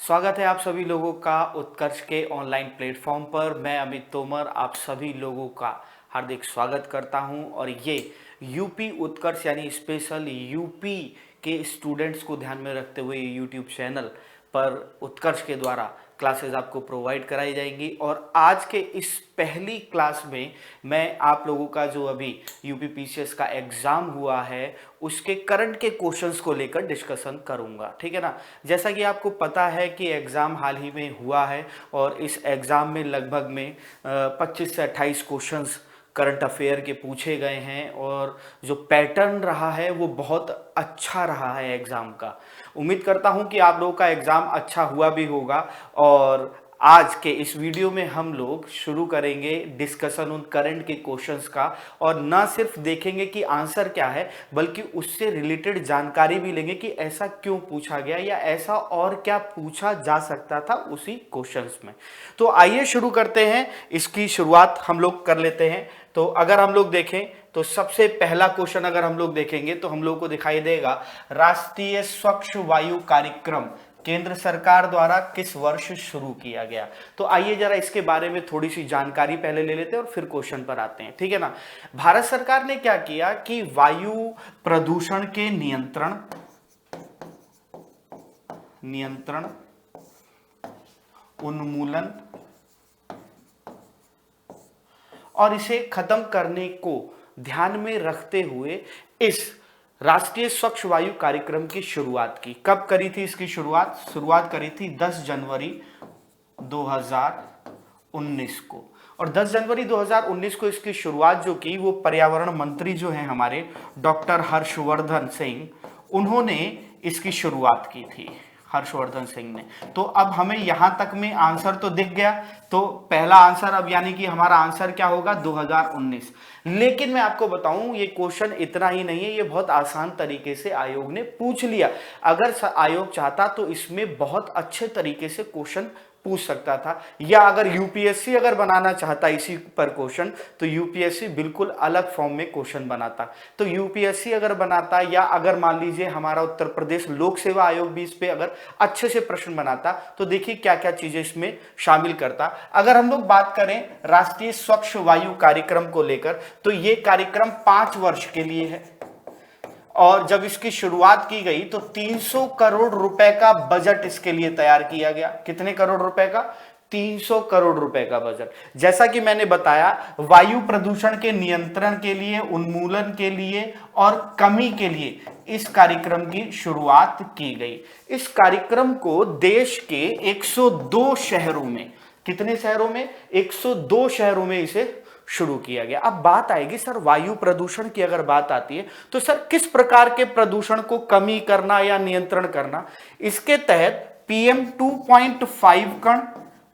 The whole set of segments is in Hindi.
स्वागत है आप सभी लोगों का उत्कर्ष के ऑनलाइन प्लेटफॉर्म पर। मैं अमित तोमर आप सभी लोगों का हार्दिक स्वागत करता हूं और ये यूपी उत्कर्ष यानी स्पेशल यूपी के स्टूडेंट्स को ध्यान में रखते हुए यूट्यूब चैनल पर उत्कर्ष के द्वारा क्लासेस आपको प्रोवाइड कराई जाएंगी। और आज के इस पहली क्लास में मैं आप लोगों का जो अभी यूपी पीसीएस का एग्ज़ाम हुआ है उसके करंट के क्वेश्चंस को लेकर डिस्कशन करूंगा, ठीक है ना। जैसा कि आपको पता है कि एग्ज़ाम हाल ही में हुआ है और इस एग्ज़ाम में लगभग में 25 से 28 क्वेश्चंस करंट अफेयर के पूछे गए हैं और जो पैटर्न रहा है वो बहुत अच्छा रहा है एग्ज़ाम का। उम्मीद करता हूं कि आप लोगों का एग्ज़ाम अच्छा हुआ भी होगा। और आज के इस वीडियो में हम लोग शुरू करेंगे डिस्कशन उन करंट के क्वेश्चंस का और ना सिर्फ देखेंगे कि आंसर क्या है बल्कि उससे रिलेटेड जानकारी भी लेंगे कि ऐसा क्यों पूछा गया या ऐसा और क्या पूछा जा सकता था उसी क्वेश्चंस में। तो आइए शुरू करते हैं, इसकी शुरुआत हम लोग कर लेते हैं। तो अगर हम लोग देखें तो सबसे पहला क्वेश्चन अगर हम लोग देखेंगे तो हम लोग को दिखाई देगा राष्ट्रीय स्वच्छ वायु कार्यक्रम केंद्र सरकार द्वारा किस वर्ष शुरू किया गया। तो आइए जरा इसके बारे में थोड़ी सी जानकारी पहले ले लेते हैं और फिर क्वेश्चन पर आते हैं, ठीक है ना। भारत सरकार ने क्या किया कि वायु प्रदूषण के नियंत्रण उन्मूलन और इसे खत्म करने को ध्यान में रखते हुए इस राष्ट्रीय स्वच्छ वायु कार्यक्रम की शुरुआत की। कब करी थी इसकी शुरुआत करी थी 10 जनवरी 2019 को। और 10 जनवरी 2019 को इसकी शुरुआत जो की वो पर्यावरण मंत्री जो हैं हमारे डॉक्टर हर्षवर्धन सिंह, उन्होंने इसकी शुरुआत की थी, हर्षवर्धन सिंह ने। तो अब हमें यहां तक में आंसर तो दिख गया। तो पहला आंसर अब यानी कि हमारा आंसर क्या होगा 2019। लेकिन मैं आपको बताऊं ये क्वेश्चन इतना ही नहीं है, ये बहुत आसान तरीके से आयोग ने पूछ लिया। अगर आयोग चाहता तो इसमें बहुत अच्छे तरीके से क्वेश्चन पूछ सकता था, या अगर यूपीएससी अगर बनाना चाहता इसी पर क्वेश्चन तो यूपीएससी बिल्कुल अलग फॉर्म में क्वेश्चन बनाता। तो यूपीएससी अगर बनाता या अगर मान लीजिए हमारा उत्तर प्रदेश लोक सेवा आयोग भी इस पे अगर अच्छे से प्रश्न बनाता तो देखिए क्या क्या चीजें इसमें शामिल करता। अगर हम लोग बात करें राष्ट्रीय स्वच्छ वायु कार्यक्रम को लेकर तो ये कार्यक्रम 5 वर्ष के लिए है और जब इसकी शुरुआत की गई तो 300 करोड़ रुपए का बजट इसके लिए तैयार किया गया। कितने करोड़ रुपए का? 300 करोड़ रुपए का बजट। जैसा कि मैंने बताया वायु प्रदूषण के नियंत्रण के लिए, उन्मूलन के लिए और कमी के लिए इस कार्यक्रम की शुरुआत की गई। इस कार्यक्रम को देश के 102 शहरों में, कितने शहरों में? 102 शहरों में इसे शुरू किया गया। अब बात आएगी सर वायु प्रदूषण की, अगर बात आती है तो सर किस प्रकार के प्रदूषण को कमी करना या नियंत्रण करना। इसके तहत PM 2.5 कण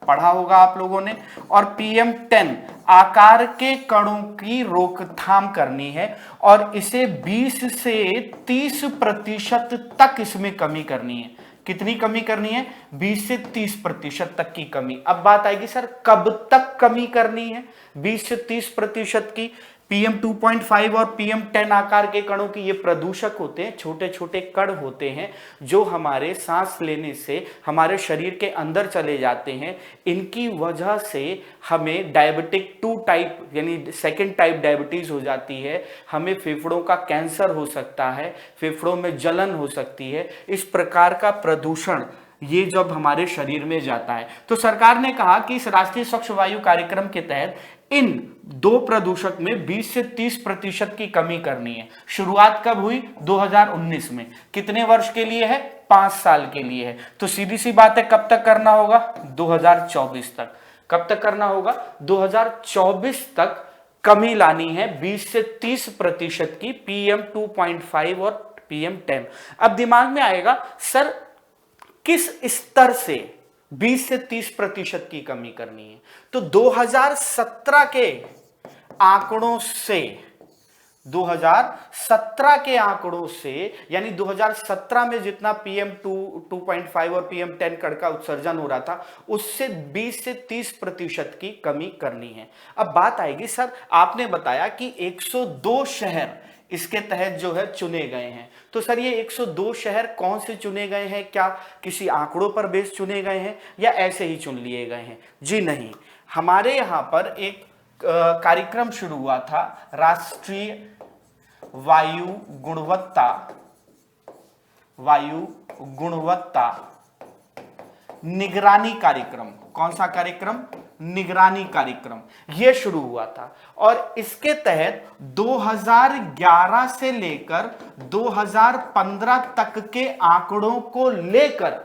पढ़ा होगा आप लोगों ने और PM 10 आकार के कणों की रोकथाम करनी है और इसे 20 से 30% तक इसमें कमी करनी है। कितनी कमी करनी है? 20 से 30% तक की कमी। अब बात आएगी सर कब तक कमी करनी है 20 से 30% की। PM 2.5 और PM 10 आकार के कणों की ये प्रदूषक होते हैं, छोटे छोटे कण होते हैं जो हमारे सांस लेने से हमारे शरीर के अंदर चले जाते हैं। इनकी वजह से हमें डायबिटिक 2 टाइप यानी 2nd टाइप डायबिटीज हो जाती है, हमें फेफड़ों का कैंसर हो सकता है, फेफड़ों में जलन हो सकती है। इस प्रकार का प्रदूषण ये जब हमारे शरीर में जाता है तो सरकार ने कहा कि इस राष्ट्रीय स्वच्छ वायु कार्यक्रम के तहत इन 2 प्रदूषक में 20 से 30% की कमी करनी है। शुरुआत कब हुई? 2019 में। कितने वर्ष के लिए है? 5 साल के लिए है। तो सीधी सी बात है कब तक करना होगा? 2024 तक। कब तक करना होगा? 2024 तक कमी लानी है 20 से 30% की PM 2.5 और PM 10। अब दिमाग में आएगा सर किस स्तर से 20 से 30% की कमी करनी है। तो 2017 के आंकड़ों से 2017 के आंकड़ों से यानी 2017 में जितना PM 2.5 और PM 10 कण का उत्सर्जन हो रहा था उससे 20 से 30% की कमी करनी है। अब बात आएगी सर आपने बताया कि 102 शहर इसके तहत जो है चुने गए हैं। तो सर ये 102 शहर कौन से चुने गए हैं, क्या किसी आंकड़ों पर बेस चुने गए हैं या ऐसे ही चुन लिए गए हैं? जी नहीं, हमारे यहाँ पर एक कार्यक्रम शुरू हुआ था, राष्ट्रीय वायु गुणवत्ता निगरानी कार्यक्रम। कौन सा कार्यक्रम? निगरानी कार्यक्रम। यह शुरू हुआ था और इसके तहत 2011 से लेकर 2015 तक के आंकड़ों को लेकर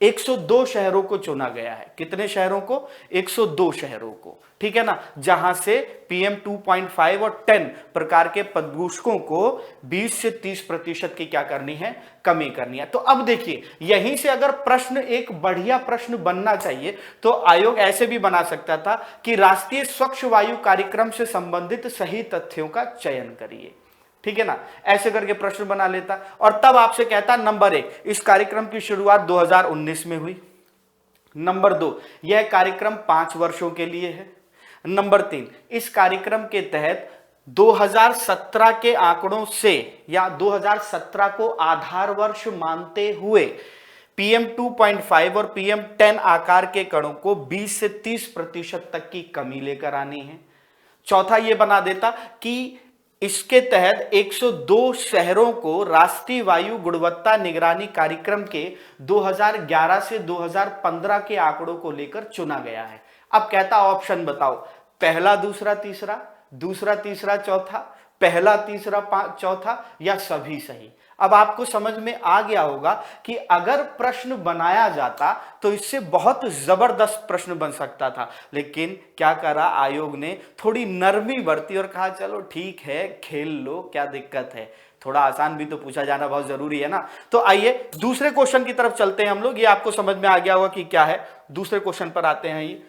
102 शहरों को चुना गया है। कितने शहरों को? 102 शहरों को, ठीक है ना, जहां से PM 2.5 और 10 प्रकार के प्रदूषकों को 20 से 30% की क्या करनी है? कमी करनी है। तो अब देखिए, यहीं से अगर प्रश्न एक बढ़िया प्रश्न बनना चाहिए तो आयोग ऐसे भी बना सकता था कि राष्ट्रीय स्वच्छ वायु कार्यक्रम से संबंधित सही तथ्यों का चयन करिए, ठीक है ना, ऐसे करके प्रश्न बना लेता और तब आपसे कहता नंबर 1, इस कार्यक्रम की शुरुआत 2019 में हुई। नंबर 2, यह कार्यक्रम 5 वर्षों के लिए है। नंबर 3, इस कार्यक्रम के तहत 2017 के आंकड़ों से या 2017 को आधार वर्ष मानते हुए PM 2.5 और PM 10 आकार के कणों को 20 से 30% तक की कमी लेकर आनी है। चौथा यह बना देता कि इसके तहत 102 शहरों को राष्ट्रीय वायु गुणवत्ता निगरानी कार्यक्रम के 2011 से 2015 के आंकड़ों को लेकर चुना गया है। अब कहता ऑप्शन बताओ, पहला दूसरा तीसरा, दूसरा तीसरा चौथा, पहला तीसरा चौथा या सभी सही। अब आपको समझ में आ गया होगा कि अगर प्रश्न बनाया जाता तो इससे बहुत जबरदस्त प्रश्न बन सकता था, लेकिन क्या करा आयोग ने? थोड़ी नरमी बरती और कहा चलो ठीक है, खेल लो, क्या दिक्कत है, थोड़ा आसान भी तो पूछा जाना बहुत जरूरी है ना। तो आइए दूसरे क्वेश्चन की तरफ चलते हैं हम लोग। ये आपको समझ में आ गया होगा कि क्या है। दूसरे क्वेश्चन पर आते हैं। ये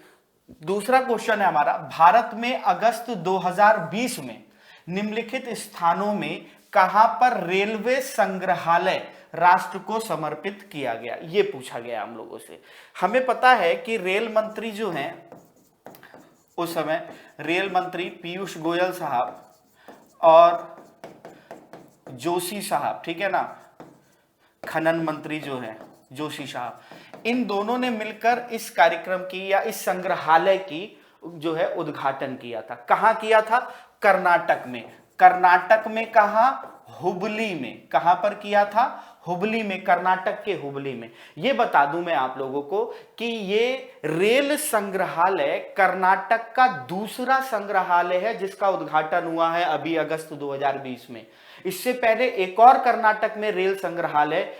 दूसरा क्वेश्चन है हमारा, भारत में अगस्त 2020 में निम्नलिखित स्थानों में कहां पर रेलवे संग्रहालय राष्ट्र को समर्पित किया गया? यह पूछा गया हम लोगों से। हमें पता है कि रेल मंत्री जो हैं उस समय रेल मंत्री पीयूष गोयल साहब और जोशी साहब, ठीक है ना, खनन मंत्री जो है जोशी साहब, इन दोनों ने मिलकर इस कार्यक्रम की या इस संग्रहालय की जो है उद्घाटन किया था। कहां किया था? कर्नाटक में। कर्नाटक में कहां? हुबली में। कहां पर किया था? हुबली में, कर्नाटक के हुबली में। यह बता दूं मैं आप लोगों को कि ये रेल संग्रहालय कर्नाटक का दूसरा संग्रहालय है जिसका उद्घाटन हुआ है अभी अगस्त 2020 में। इससे पहले एक और कर्नाटक में रेल संग्रहालय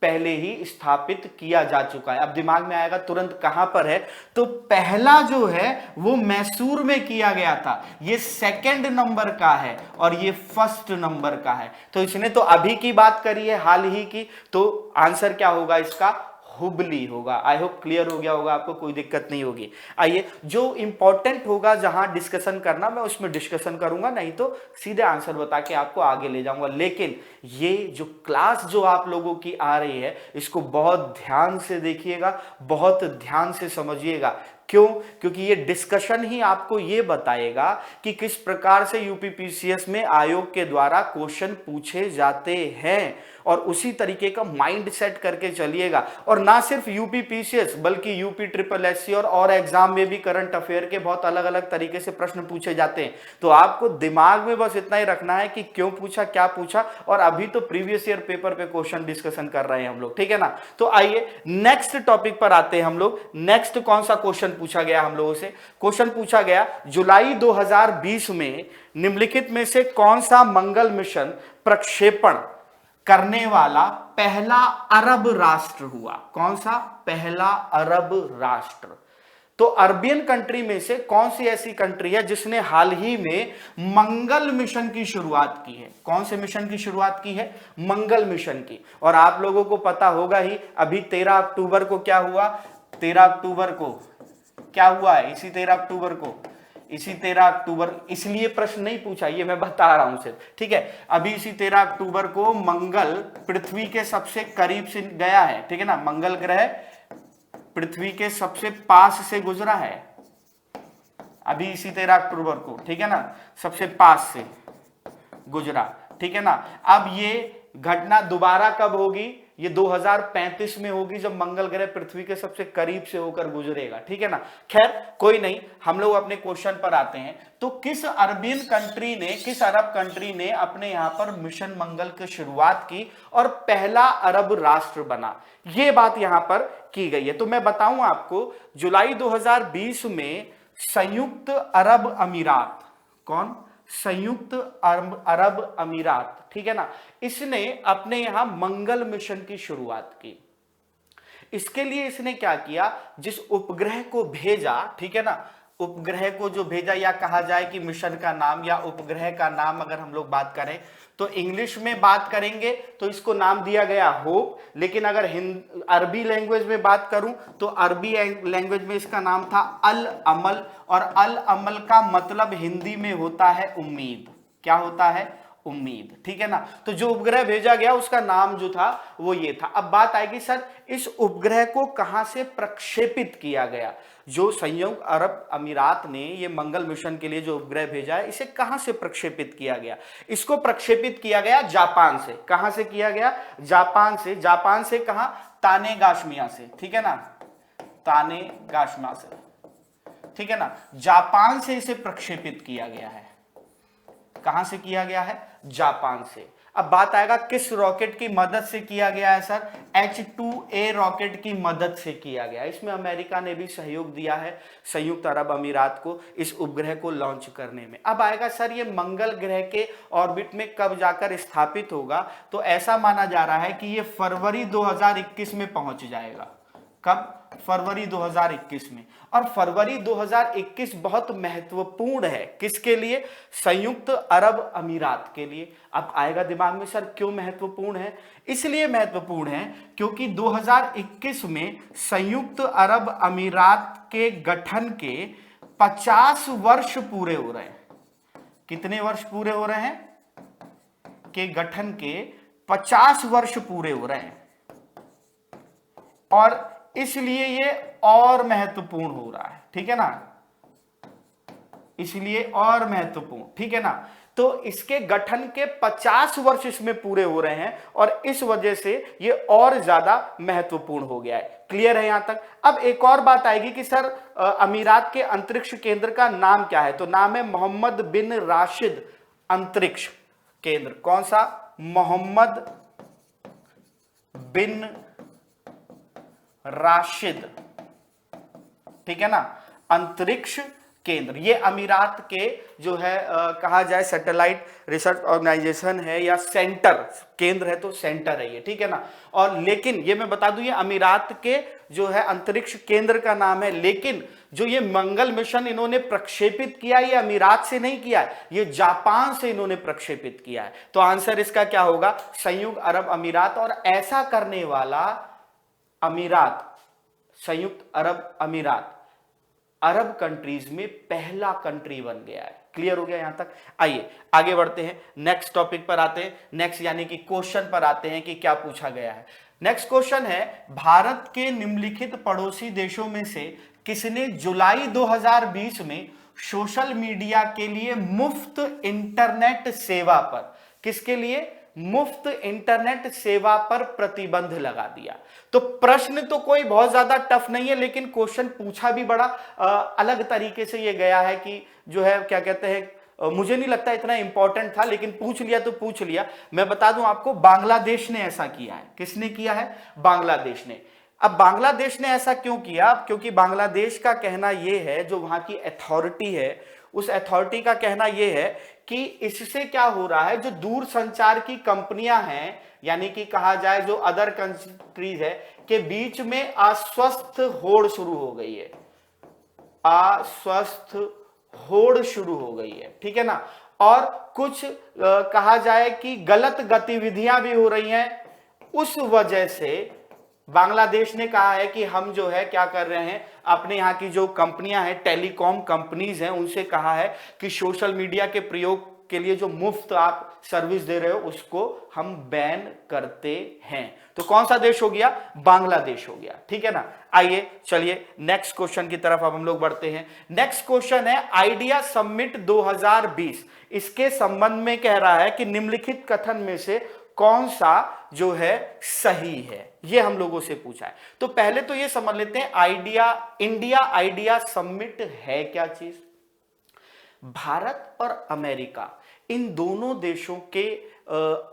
पहले ही स्थापित किया जा चुका है। अब दिमाग में आएगा तुरंत कहां पर है, तो पहला जो है वो मैसूर में किया गया था, ये सेकंड नंबर का है और ये फर्स्ट नंबर का है। तो इसने तो अभी की बात करी है, हाल ही की, तो आंसर क्या होगा इसका? हुबली होगा। आई होप क्लियर हो गया होगा, आपको कोई दिक्कत नहीं होगी। आइए, जो इंपॉर्टेंट होगा जहां डिस्कशन करना मैं उसमें डिस्कशन करूंगा, नहीं तो सीधे आंसर बता के आपको आगे ले जाऊंगा। लेकिन ये जो क्लास जो आप लोगों की आ रही है इसको बहुत ध्यान से देखिएगा, बहुत ध्यान से समझिएगा। क्यों? क्योंकि ये डिस्कशन ही आपको ये बताएगा कि किस प्रकार से यूपीपीसीएस में आयोग के द्वारा क्वेश्चन पूछे जाते हैं और उसी तरीके का माइंड सेट करके चलिएगा। और ना सिर्फ यूपीपीसीएस बल्कि यूपी ट्रिपल एससी और एग्जाम में भी करंट अफेयर के बहुत अलग अलग तरीके से प्रश्न पूछे जाते हैं। तो आपको दिमाग में बस इतना ही रखना है कि क्यों पूछा, क्या पूछा, और अभी तो प्रीवियस ईयर पेपर पे क्वेश्चन डिस्कशन कर रहे हैं हम लोग, ठीक है ना। तो आइए नेक्स्ट टॉपिक पर आते हैं हम लोग। नेक्स्ट कौन सा क्वेश्चन पूछा गया हम लोगों से? क्वेश्चन पूछा गया जुलाई 2020 में निम्नलिखित में से कौन सा मंगल मिशन प्रक्षेपण करने वाला पहला अरब राष्ट्र हुआ? कौन सा पहला अरब राष्ट्र? तो अरबियन कंट्री में से कौन सी ऐसी कंट्री है जिसने हाल ही में मंगल मिशन की शुरुआत की है? कौन से मिशन की शुरुआत की है? मंगल मिशन की। और आप लोगों को पता होगा ही, अभी 13 अक्टूबर को क्या हुआ? 13 अक्टूबर को क्या हुआ है? इसी 13 अक्टूबर को, इसी 13 अक्टूबर, इसलिए प्रश्न नहीं पूछा, ये मैं बता रहा हूं सिर्फ, ठीक है। अभी इसी 13 अक्टूबर को मंगल पृथ्वी के सबसे करीब से गया है, ठीक है ना। मंगल ग्रह पृथ्वी के सबसे पास से गुजरा है अभी इसी 13 अक्टूबर को, ठीक है ना, सबसे पास से। गुजरा, ठीक है ना। अब ये घटना दोबारा कब होगी, ये 2035 में होगी, जब मंगल ग्रह पृथ्वी के सबसे करीब से होकर गुजरेगा, ठीक है ना। खैर कोई नहीं, हम लोग अपने क्वेश्चन पर आते हैं। तो किस अरब कंट्री ने अपने यहां पर मिशन मंगल की शुरुआत की और पहला अरब राष्ट्र बना, ये बात यहां पर की गई है। तो मैं बताऊं आपको, जुलाई 2020 में संयुक्त अरब अमीरात, कौन, संयुक्त अरब अमीरात, ठीक है ना, इसने अपने यहां मंगल मिशन की शुरुआत की। इसके लिए इसने क्या किया, जिस उपग्रह को भेजा, ठीक है ना, उपग्रह को जो भेजा, या कहा जाए कि मिशन का नाम या उपग्रह का नाम अगर हम लोग बात करें तो इंग्लिश में बात करेंगे तो इसको नाम दिया गया होप, लेकिन अगर अरबी लैंग्वेज में बात करूं तो अरबी लैंग्वेज में इसका नाम था अल अमल, और अल अमल का मतलब हिंदी में होता है उम्मीद। क्या होता है, उम्मीद, ठीक है ना। तो जो उपग्रह भेजा गया उसका नाम जो था वो ये था। अब बात आएगी सर इस उपग्रह को कहां से प्रक्षेपित किया गया, जो संयुक्त अरब अमीरात ने ये मंगल मिशन के लिए जो उपग्रह भेजा है इसे कहां से प्रक्षेपित किया गया, इसको प्रक्षेपित किया गया जापान से। कहां से किया गया, जापान से। जापान से कहां, तानेगाशिमा से, ठीक है ना, तानेगाशिमा से, ठीक है ना, जापान से इसे प्रक्षेपित किया गया है। कहां से किया गया है, जापान से। अब बात आएगा किस रॉकेट की मदद से किया गया है सर, H2A रॉकेट की मदद से किया गया। इसमें अमेरिका ने भी सहयोग दिया है संयुक्त अरब अमीरात को इस उपग्रह को लॉन्च करने में। अब आएगा सर ये मंगल ग्रह के ऑर्बिट में कब जाकर स्थापित होगा, तो ऐसा माना जा रहा है कि ये फरवरी 2021 में पहुंच जाएगा। कब, फरवरी 2021 में। और फरवरी 2021 बहुत महत्वपूर्ण है, किसके लिए, संयुक्त अरब अमीरात के लिए। अब आएगा दिमाग में सर क्यों महत्वपूर्ण है, इसलिए महत्वपूर्ण है क्योंकि 2021 में संयुक्त अरब अमीरात के गठन के 50 वर्ष पूरे हो रहे हैं। कितने वर्ष पूरे हो रहे हैं, के गठन के 50 वर्ष पूरे हो रहे हैं, और इसलिए ये और महत्वपूर्ण हो रहा है, ठीक है ना, इसलिए और महत्वपूर्ण, ठीक है ना। तो इसके गठन के 50 वर्ष इसमें पूरे हो रहे हैं और इस वजह से ये और ज्यादा महत्वपूर्ण हो गया है। क्लियर है यहां तक। अब एक और बात आएगी कि सर अमीरात के अंतरिक्ष केंद्र का नाम क्या है, तो नाम है मोहम्मद बिन राशिद अंतरिक्ष केंद्र। कौन सा, मोहम्मद बिन राशिद, ठीक है ना, अंतरिक्ष केंद्र। ये अमीरात के जो है कहा जाए सैटेलाइट रिसर्च ऑर्गेनाइजेशन है या सेंटर, केंद्र है तो सेंटर है ये, ठीक है ना। और लेकिन ये मैं बता दूं ये अमीरात के जो है अंतरिक्ष केंद्र का नाम है, लेकिन जो ये मंगल मिशन इन्होंने प्रक्षेपित किया ये अमीरात से नहीं किया है, ये जापान से इन्होंने प्रक्षेपित किया है। तो आंसर इसका क्या होगा, संयुक्त अरब अमीरात। और ऐसा करने वाला अमीरात, संयुक्त अरब अमीरात अरब कंट्रीज में पहला कंट्री बन गया है। क्लियर हो गया यहां तक। आइए आगे बढ़ते हैं, नेक्स्ट टॉपिक पर आते हैं, नेक्स्ट यानी कि क्वेश्चन पर आते हैं कि क्या पूछा गया है। नेक्स्ट क्वेश्चन है, भारत के निम्नलिखित पड़ोसी देशों में से किसने जुलाई 2020 में सोशल मीडिया के लिए मुफ्त इंटरनेट सेवा पर, किसके लिए, मुफ्त इंटरनेट सेवा पर प्रतिबंध लगा दिया। तो प्रश्न तो कोई बहुत ज्यादा टफ नहीं है, लेकिन क्वेश्चन पूछा भी बड़ा अलग तरीके से ये गया है कि जो है क्या कहते हैं, मुझे नहीं लगता इतना इंपॉर्टेंट था, लेकिन पूछ लिया तो पूछ लिया। मैं बता दूं आपको, बांग्लादेश ने ऐसा किया है। किसने किया है, बांग्लादेश ने। अब बांग्लादेश ने ऐसा क्यों किया, क्योंकि बांग्लादेश का कहना यह है, जो वहां की अथॉरिटी है उस अथॉरिटी का कहना यह है कि इससे क्या हो रहा है, जो दूर संचार की कंपनियां हैं, यानी कि कहा जाए जो अदर कंट्रीज है के बीच में अस्वस्थ होड़ शुरू हो गई है, अस्वस्थ होड़ शुरू हो गई है, ठीक है ना। और कुछ कहा जाए कि गलत गतिविधियां भी हो रही हैं। उस वजह से बांग्लादेश ने कहा है कि हम जो है क्या कर रहे हैं, अपने यहाँ की जो कंपनियां हैं, टेलीकॉम कंपनीज हैं, उनसे कहा है कि सोशल मीडिया के प्रयोग के लिए जो मुफ्त आप सर्विस दे रहे हो उसको हम बैन करते हैं। तो कौन सा देश हो गया? बांग्लादेश हो गया। ठीक है ना। आइए चलिए नेक्स्ट क्वेश्चन की तरफ अब हम लोग बढ़ते हैं। नेक्स्ट क्वेश्चन है आइडिया समिट 2020। इसके संबंध में कह रहा है कि निम्नलिखित कथन में से कौन सा जो है सही है, ये हम लोगों से पूछा है। तो पहले तो ये समझ लेते हैं इंडिया आइडिया समिट है क्या चीज। भारत और अमेरिका इन दोनों देशों के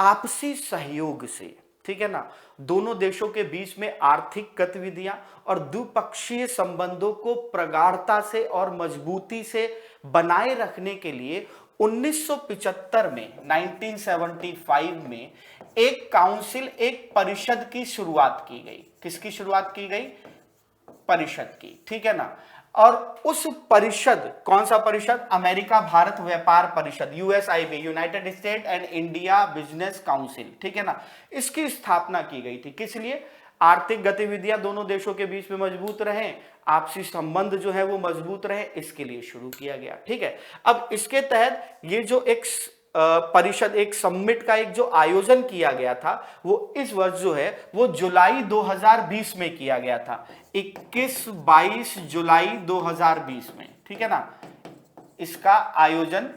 आपसी सहयोग से, ठीक है ना, दोनों देशों के बीच में आर्थिक गतिविधियां और द्विपक्षीय संबंधों को प्रगाढ़ता से और मजबूती से बनाए रखने के लिए 1975 में 1975 में एक काउंसिल, एक परिषद की शुरुआत की गई। किसकी शुरुआत की गई? परिषद की। ठीक है ना। और उस परिषद, कौन सा परिषद? अमेरिका भारत व्यापार परिषद, USIB, United State and India Business Council. ठीक है ना। इसकी स्थापना की गई थी। किस लिए? आर्थिक गतिविधियां दोनों देशों के बीच में मजबूत रहें, आपसी संबंध जो है वो मजबूत रहे, इसके लिए शुरू किया गया। ठीक है। अब इसके तहत ये जो एक परिषद, एक समिट का एक जो आयोजन किया गया था वो इस वर्ष जो है वो जुलाई 2020 में किया गया था। 21-22 जुलाई 2020 में, ठीक है ना, इसका आयोजन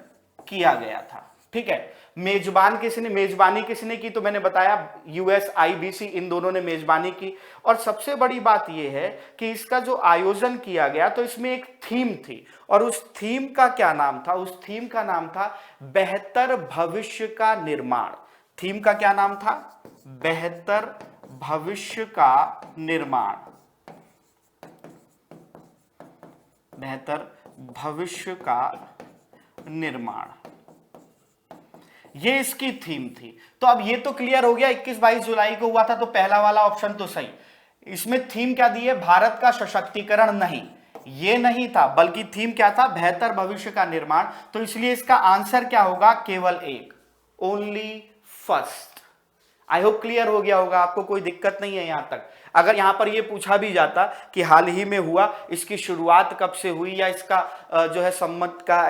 किया गया था। ठीक है। मेजबानी किसने की? तो मैंने बताया यूएसआईबीसी, इन दोनों ने मेजबानी की। और सबसे बड़ी बात यह है कि इसका जो आयोजन किया गया तो इसमें एक थीम थी, और उस थीम का क्या नाम था? उस थीम का नाम था बेहतर भविष्य का निर्माण। थीम का क्या नाम था? बेहतर भविष्य का निर्माण। बेहतर भविष्य का निर्माण, ये इसकी थीम थी। तो अब ये तो क्लियर हो गया, 21-22 जुलाई को हुआ था, तो पहला वाला ऑप्शन तो सही। इसमें थीम क्या दी है? भारत का सशक्तिकरण। नहीं, ये नहीं था, बल्कि थीम क्या था? बेहतर भविष्य का निर्माण। तो इसलिए इसका आंसर क्या होगा? केवल एक, ओनली फर्स्ट। आई होप क्लियर हो गया होगा, आपको कोई दिक्कत नहीं है यहां तक। अगर यहां पर यह पूछा भी जाता कि हाल ही में हुआ, इसकी शुरुआत कब से हुई, या इसका जो है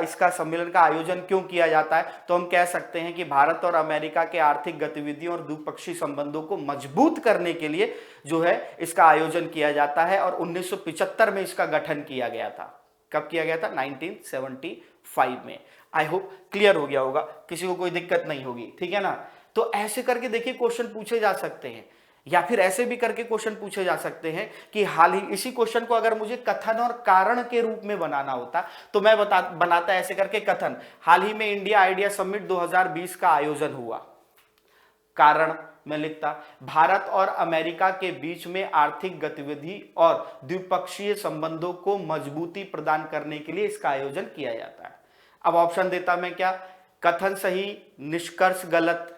इसका सम्मेलन का आयोजन क्यों किया जाता है, तो हम कह सकते हैं कि भारत और अमेरिका के आर्थिक गतिविधियों और द्विपक्षीय संबंधों को मजबूत करने के लिए जो है इसका आयोजन किया जाता है। और 1975 में इसका गठन किया गया था। कब किया गया था? 1975 में। आई होप क्लियर हो गया होगा, किसी को कोई दिक्कत नहीं होगी। ठीक है ना। तो ऐसे करके देखिए क्वेश्चन पूछे जा सकते हैं, या फिर ऐसे भी करके क्वेश्चन पूछे जा सकते हैं कि हाल ही, इसी क्वेश्चन को अगर मुझे कथन और कारण के रूप में बनाना होता तो मैं बनाता ऐसे करके कथन, हाल ही में इंडिया आइडिया समिट 2020 का आयोजन हुआ। कारण मैं लिखता भारत और अमेरिका के बीच में आर्थिक गतिविधि और द्विपक्षीय संबंधों को मजबूती प्रदान करने के लिए इसका आयोजन किया जाता है। अब ऑप्शन देता मैं क्या? कथन सही, निष्कर्ष गलत।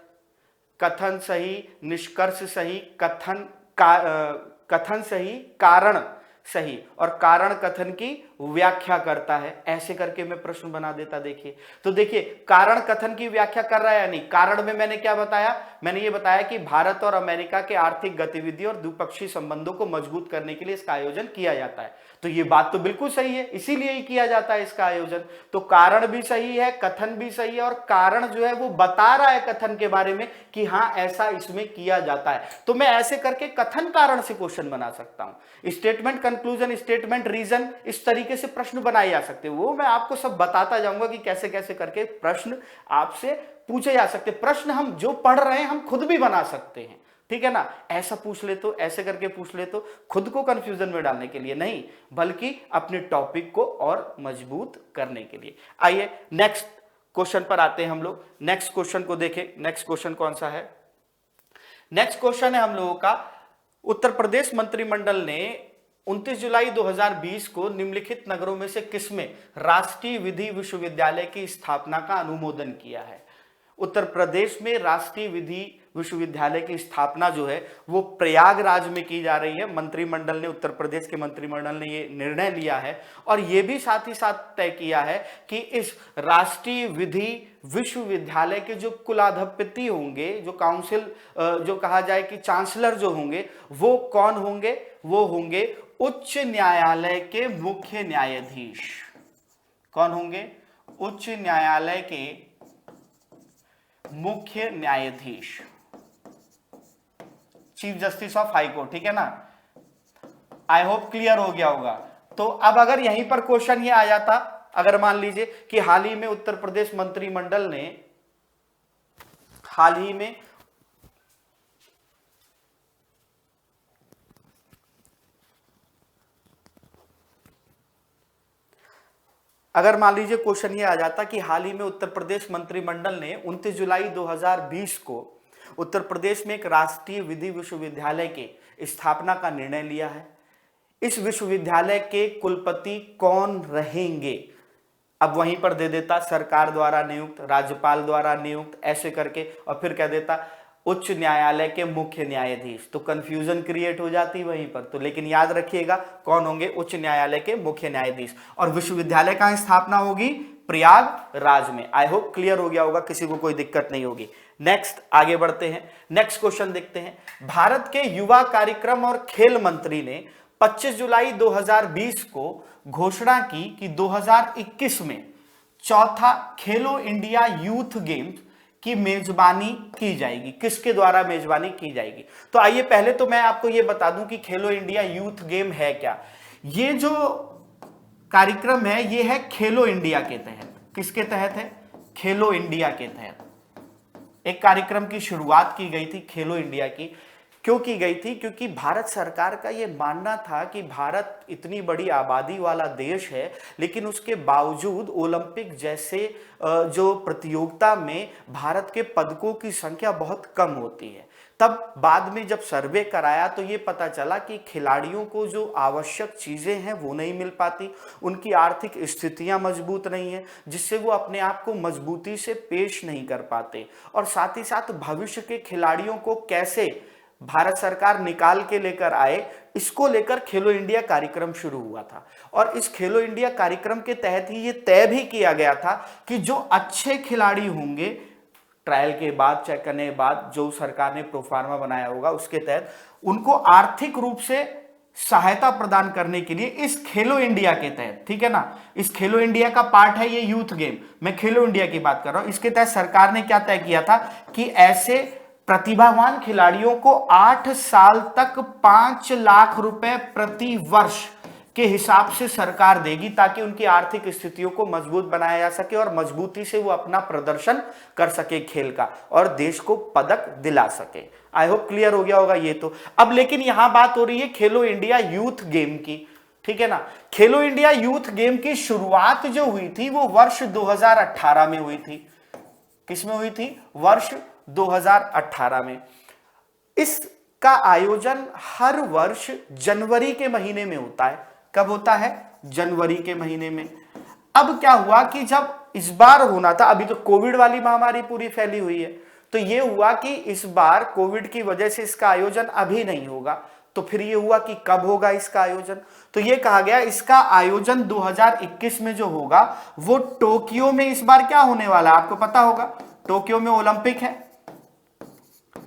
कथन सही, निष्कर्ष सही, कथन सही, कारण सही, और कारण कथन की व्याख्या करता है। ऐसे करके मैं प्रश्न बना देता। देखिए, तो देखिए कारण कथन की व्याख्या कर रहा है या नहीं। कारण में मैंने क्या बताया? मैंने ये बताया कि भारत और अमेरिका के आर्थिक गतिविधि और द्विपक्षीय संबंधों को मजबूत करने के लिए इसका आयोजन किया जाता है। तो ये बात तो बिल्कुल सही है, इसीलिए ही किया जाता है इसका आयोजन। तो कारण भी सही है, कथन भी सही है, और कारण जो है वो बता रहा है कथन के बारे में कि हाँ ऐसा इसमें किया जाता है। तो मैं ऐसे करके कथन कारण से क्वेश्चन बना सकता हूं। स्टेटमेंट कंक्लूजन, स्टेटमेंट रीजन, इस तरीके से प्रश्न बनाए जा सकते हैं। वो मैं आपको सब बताता जाऊंगा कि कैसे कैसे करके प्रश्न आपसे पूछे जा सकते। प्रश्न हम जो पढ़ रहे हैं हम खुद भी बना सकते हैं। ठीक है ना। ऐसा पूछ ले तो, ऐसे करके पूछ ले तो, खुद को कंफ्यूजन में डालने के लिए नहीं, बल्कि अपने टॉपिक को और मजबूत करने के लिए। आइए नेक्स्ट क्वेश्चन पर आते हैं हम लोग। नेक्स्ट क्वेश्चन को देखें। नेक्स्ट क्वेश्चन कौन सा है? नेक्स्ट क्वेश्चन है हम लोगों का, उत्तर प्रदेश मंत्रिमंडल ने 29 जुलाई 2020 को निम्नलिखित नगरों में से किसमें राष्ट्रीय विधि विश्वविद्यालय की स्थापना का अनुमोदन किया है? उत्तर प्रदेश में राष्ट्रीय विधि विश्वविद्यालय की स्थापना जो है वो प्रयागराज में की जा रही है। मंत्रिमंडल ने, उत्तर प्रदेश के मंत्रिमंडल ने ये निर्णय लिया है, और ये भी साथ ही साथ तय किया है कि इस राष्ट्रीय विधि विश्वविद्यालय के जो कुलाधिपति होंगे, जो काउंसिल, जो कहा जाए कि चांसलर जो होंगे, वो कौन होंगे? वो होंगे उच्च न्यायालय के मुख्य न्यायाधीश। कौन होंगे? उच्च न्यायालय के मुख्य न्यायाधीश, chief justice of high court, ठीक है ना। आई होप क्लियर हो गया होगा। तो अब अगर यहीं पर क्वेश्चन ये आ जाता, अगर मान लीजिए कि हाल ही में उत्तर प्रदेश मंत्रिमंडल ने अगर मान लीजिए क्वेश्चन ये आ जाता कि हाल ही में उत्तर प्रदेश मंत्रिमंडल ने 29 जुलाई 2020 को उत्तर प्रदेश में एक राष्ट्रीय विधि विश्वविद्यालय के स्थापना का निर्णय लिया है, इस विश्वविद्यालय के कुलपति कौन रहेंगे। अब वहीं पर दे देता सरकार द्वारा नियुक्त, राज्यपाल द्वारा नियुक्त, ऐसे करके, और फिर कह देता उच्च न्यायालय के मुख्य न्यायाधीश, तो कंफ्यूजन क्रिएट हो जाती वहीं पर। तो लेकिन याद रखिएगा कौन होंगे, उच्च न्यायालय के मुख्य न्यायाधीश। और विश्वविद्यालय कहां स्थापना होगी, प्रयागराज में। आई होप क्लियर हो गया होगा, किसी को कोई दिक्कत नहीं होगी। नेक्स्ट आगे बढ़ते हैं, नेक्स्ट क्वेश्चन देखते हैं। भारत के युवा कार्यक्रम और खेल मंत्री ने 25 जुलाई 2020 को घोषणा की कि 2021 में चौथा खेलो इंडिया यूथ गेम्स की मेजबानी की जाएगी। किसके द्वारा मेजबानी की जाएगी, तो आइए पहले तो मैं आपको यह बता दूं कि खेलो इंडिया यूथ गेम है क्या। ये जो कार्यक्रम है ये है खेलो इंडिया के तहत। किसके तहत है, खेलो इंडिया के तहत एक कार्यक्रम की शुरुआत की गई थी। खेलो इंडिया की क्यों की गई थी, क्योंकि भारत सरकार का यह मानना था कि भारत इतनी बड़ी आबादी वाला देश है, लेकिन उसके बावजूद ओलंपिक जैसे जो प्रतियोगिता में भारत के पदकों की संख्या बहुत कम होती है। तब बाद में जब सर्वे कराया तो ये पता चला कि खिलाड़ियों को जो आवश्यक चीजें हैं वो नहीं मिल पाती, उनकी आर्थिक स्थितियां मजबूत नहीं है, जिससे वो अपने आप को मजबूती से पेश नहीं कर पाते। और साथ ही साथ भविष्य के खिलाड़ियों को कैसे भारत सरकार निकाल के लेकर आए, इसको लेकर खेलो इंडिया कार्यक्रम शुरू हुआ था। और इस खेलो इंडिया कार्यक्रम के तहत ही ये तय भी किया गया था कि जो अच्छे खिलाड़ी होंगे, ट्रायल के बाद, चेक करने के बाद जो सरकार ने प्रोफार्मा बनाया होगा उसके तहत उनको आर्थिक रूप से सहायता प्रदान करने के लिए इस खेलो इंडिया के तहत, ठीक है ना, इस खेलो इंडिया का पार्ट है ये यूथ गेम, मैं खेलो इंडिया की बात कर रहा हूं। इसके तहत सरकार ने क्या तय किया था कि ऐसे प्रतिभावान खिलाड़ियों को 8 साल तक 5 लाख रुपए प्रति वर्ष के हिसाब से सरकार देगी, ताकि उनकी आर्थिक स्थितियों को मजबूत बनाया जा सके और मजबूती से वो अपना प्रदर्शन कर सके खेल का और देश को पदक दिला सके। आई होप क्लियर हो गया होगा ये तो। अब लेकिन यहां बात हो रही है खेलो इंडिया यूथ गेम की, ठीक है ना। खेलो इंडिया यूथ गेम की शुरुआत जो हुई थी वो वर्ष 2018 में हुई थी। किसमें हुई थी, वर्ष 2018 में। इसका आयोजन हर वर्ष जनवरी के महीने में होता है। कब होता है, जनवरी के महीने में। अब क्या हुआ कि जब इस बार होना था, अभी तो कोविड वाली महामारी पूरी फैली हुई है, तो ये हुआ कि इस बार कोविड की वजह से इसका आयोजन अभी नहीं होगा। तो फिर ये हुआ कि कब होगा इसका आयोजन, तो ये कहा गया इसका आयोजन 2021 में जो होगा वो टोक्यो में इस बार क्या होने वाला है, आपको पता होगा, टोक्यो में ओलंपिक है,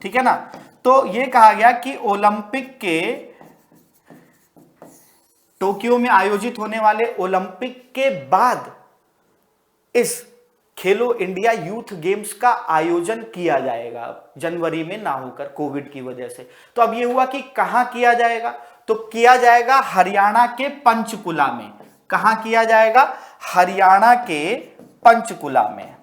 ठीक है ना। तो ये कहा गया कि ओलंपिक के, टोक्यो में आयोजित होने वाले ओलंपिक के बाद इस खेलो इंडिया यूथ गेम्स का आयोजन किया जाएगा, जनवरी में ना होकर कोविड की वजह से। तो अब ये हुआ कि कहां किया जाएगा, तो किया जाएगा हरियाणा के पंचकुला में। कहां किया जाएगा, हरियाणा के पंचकुला में,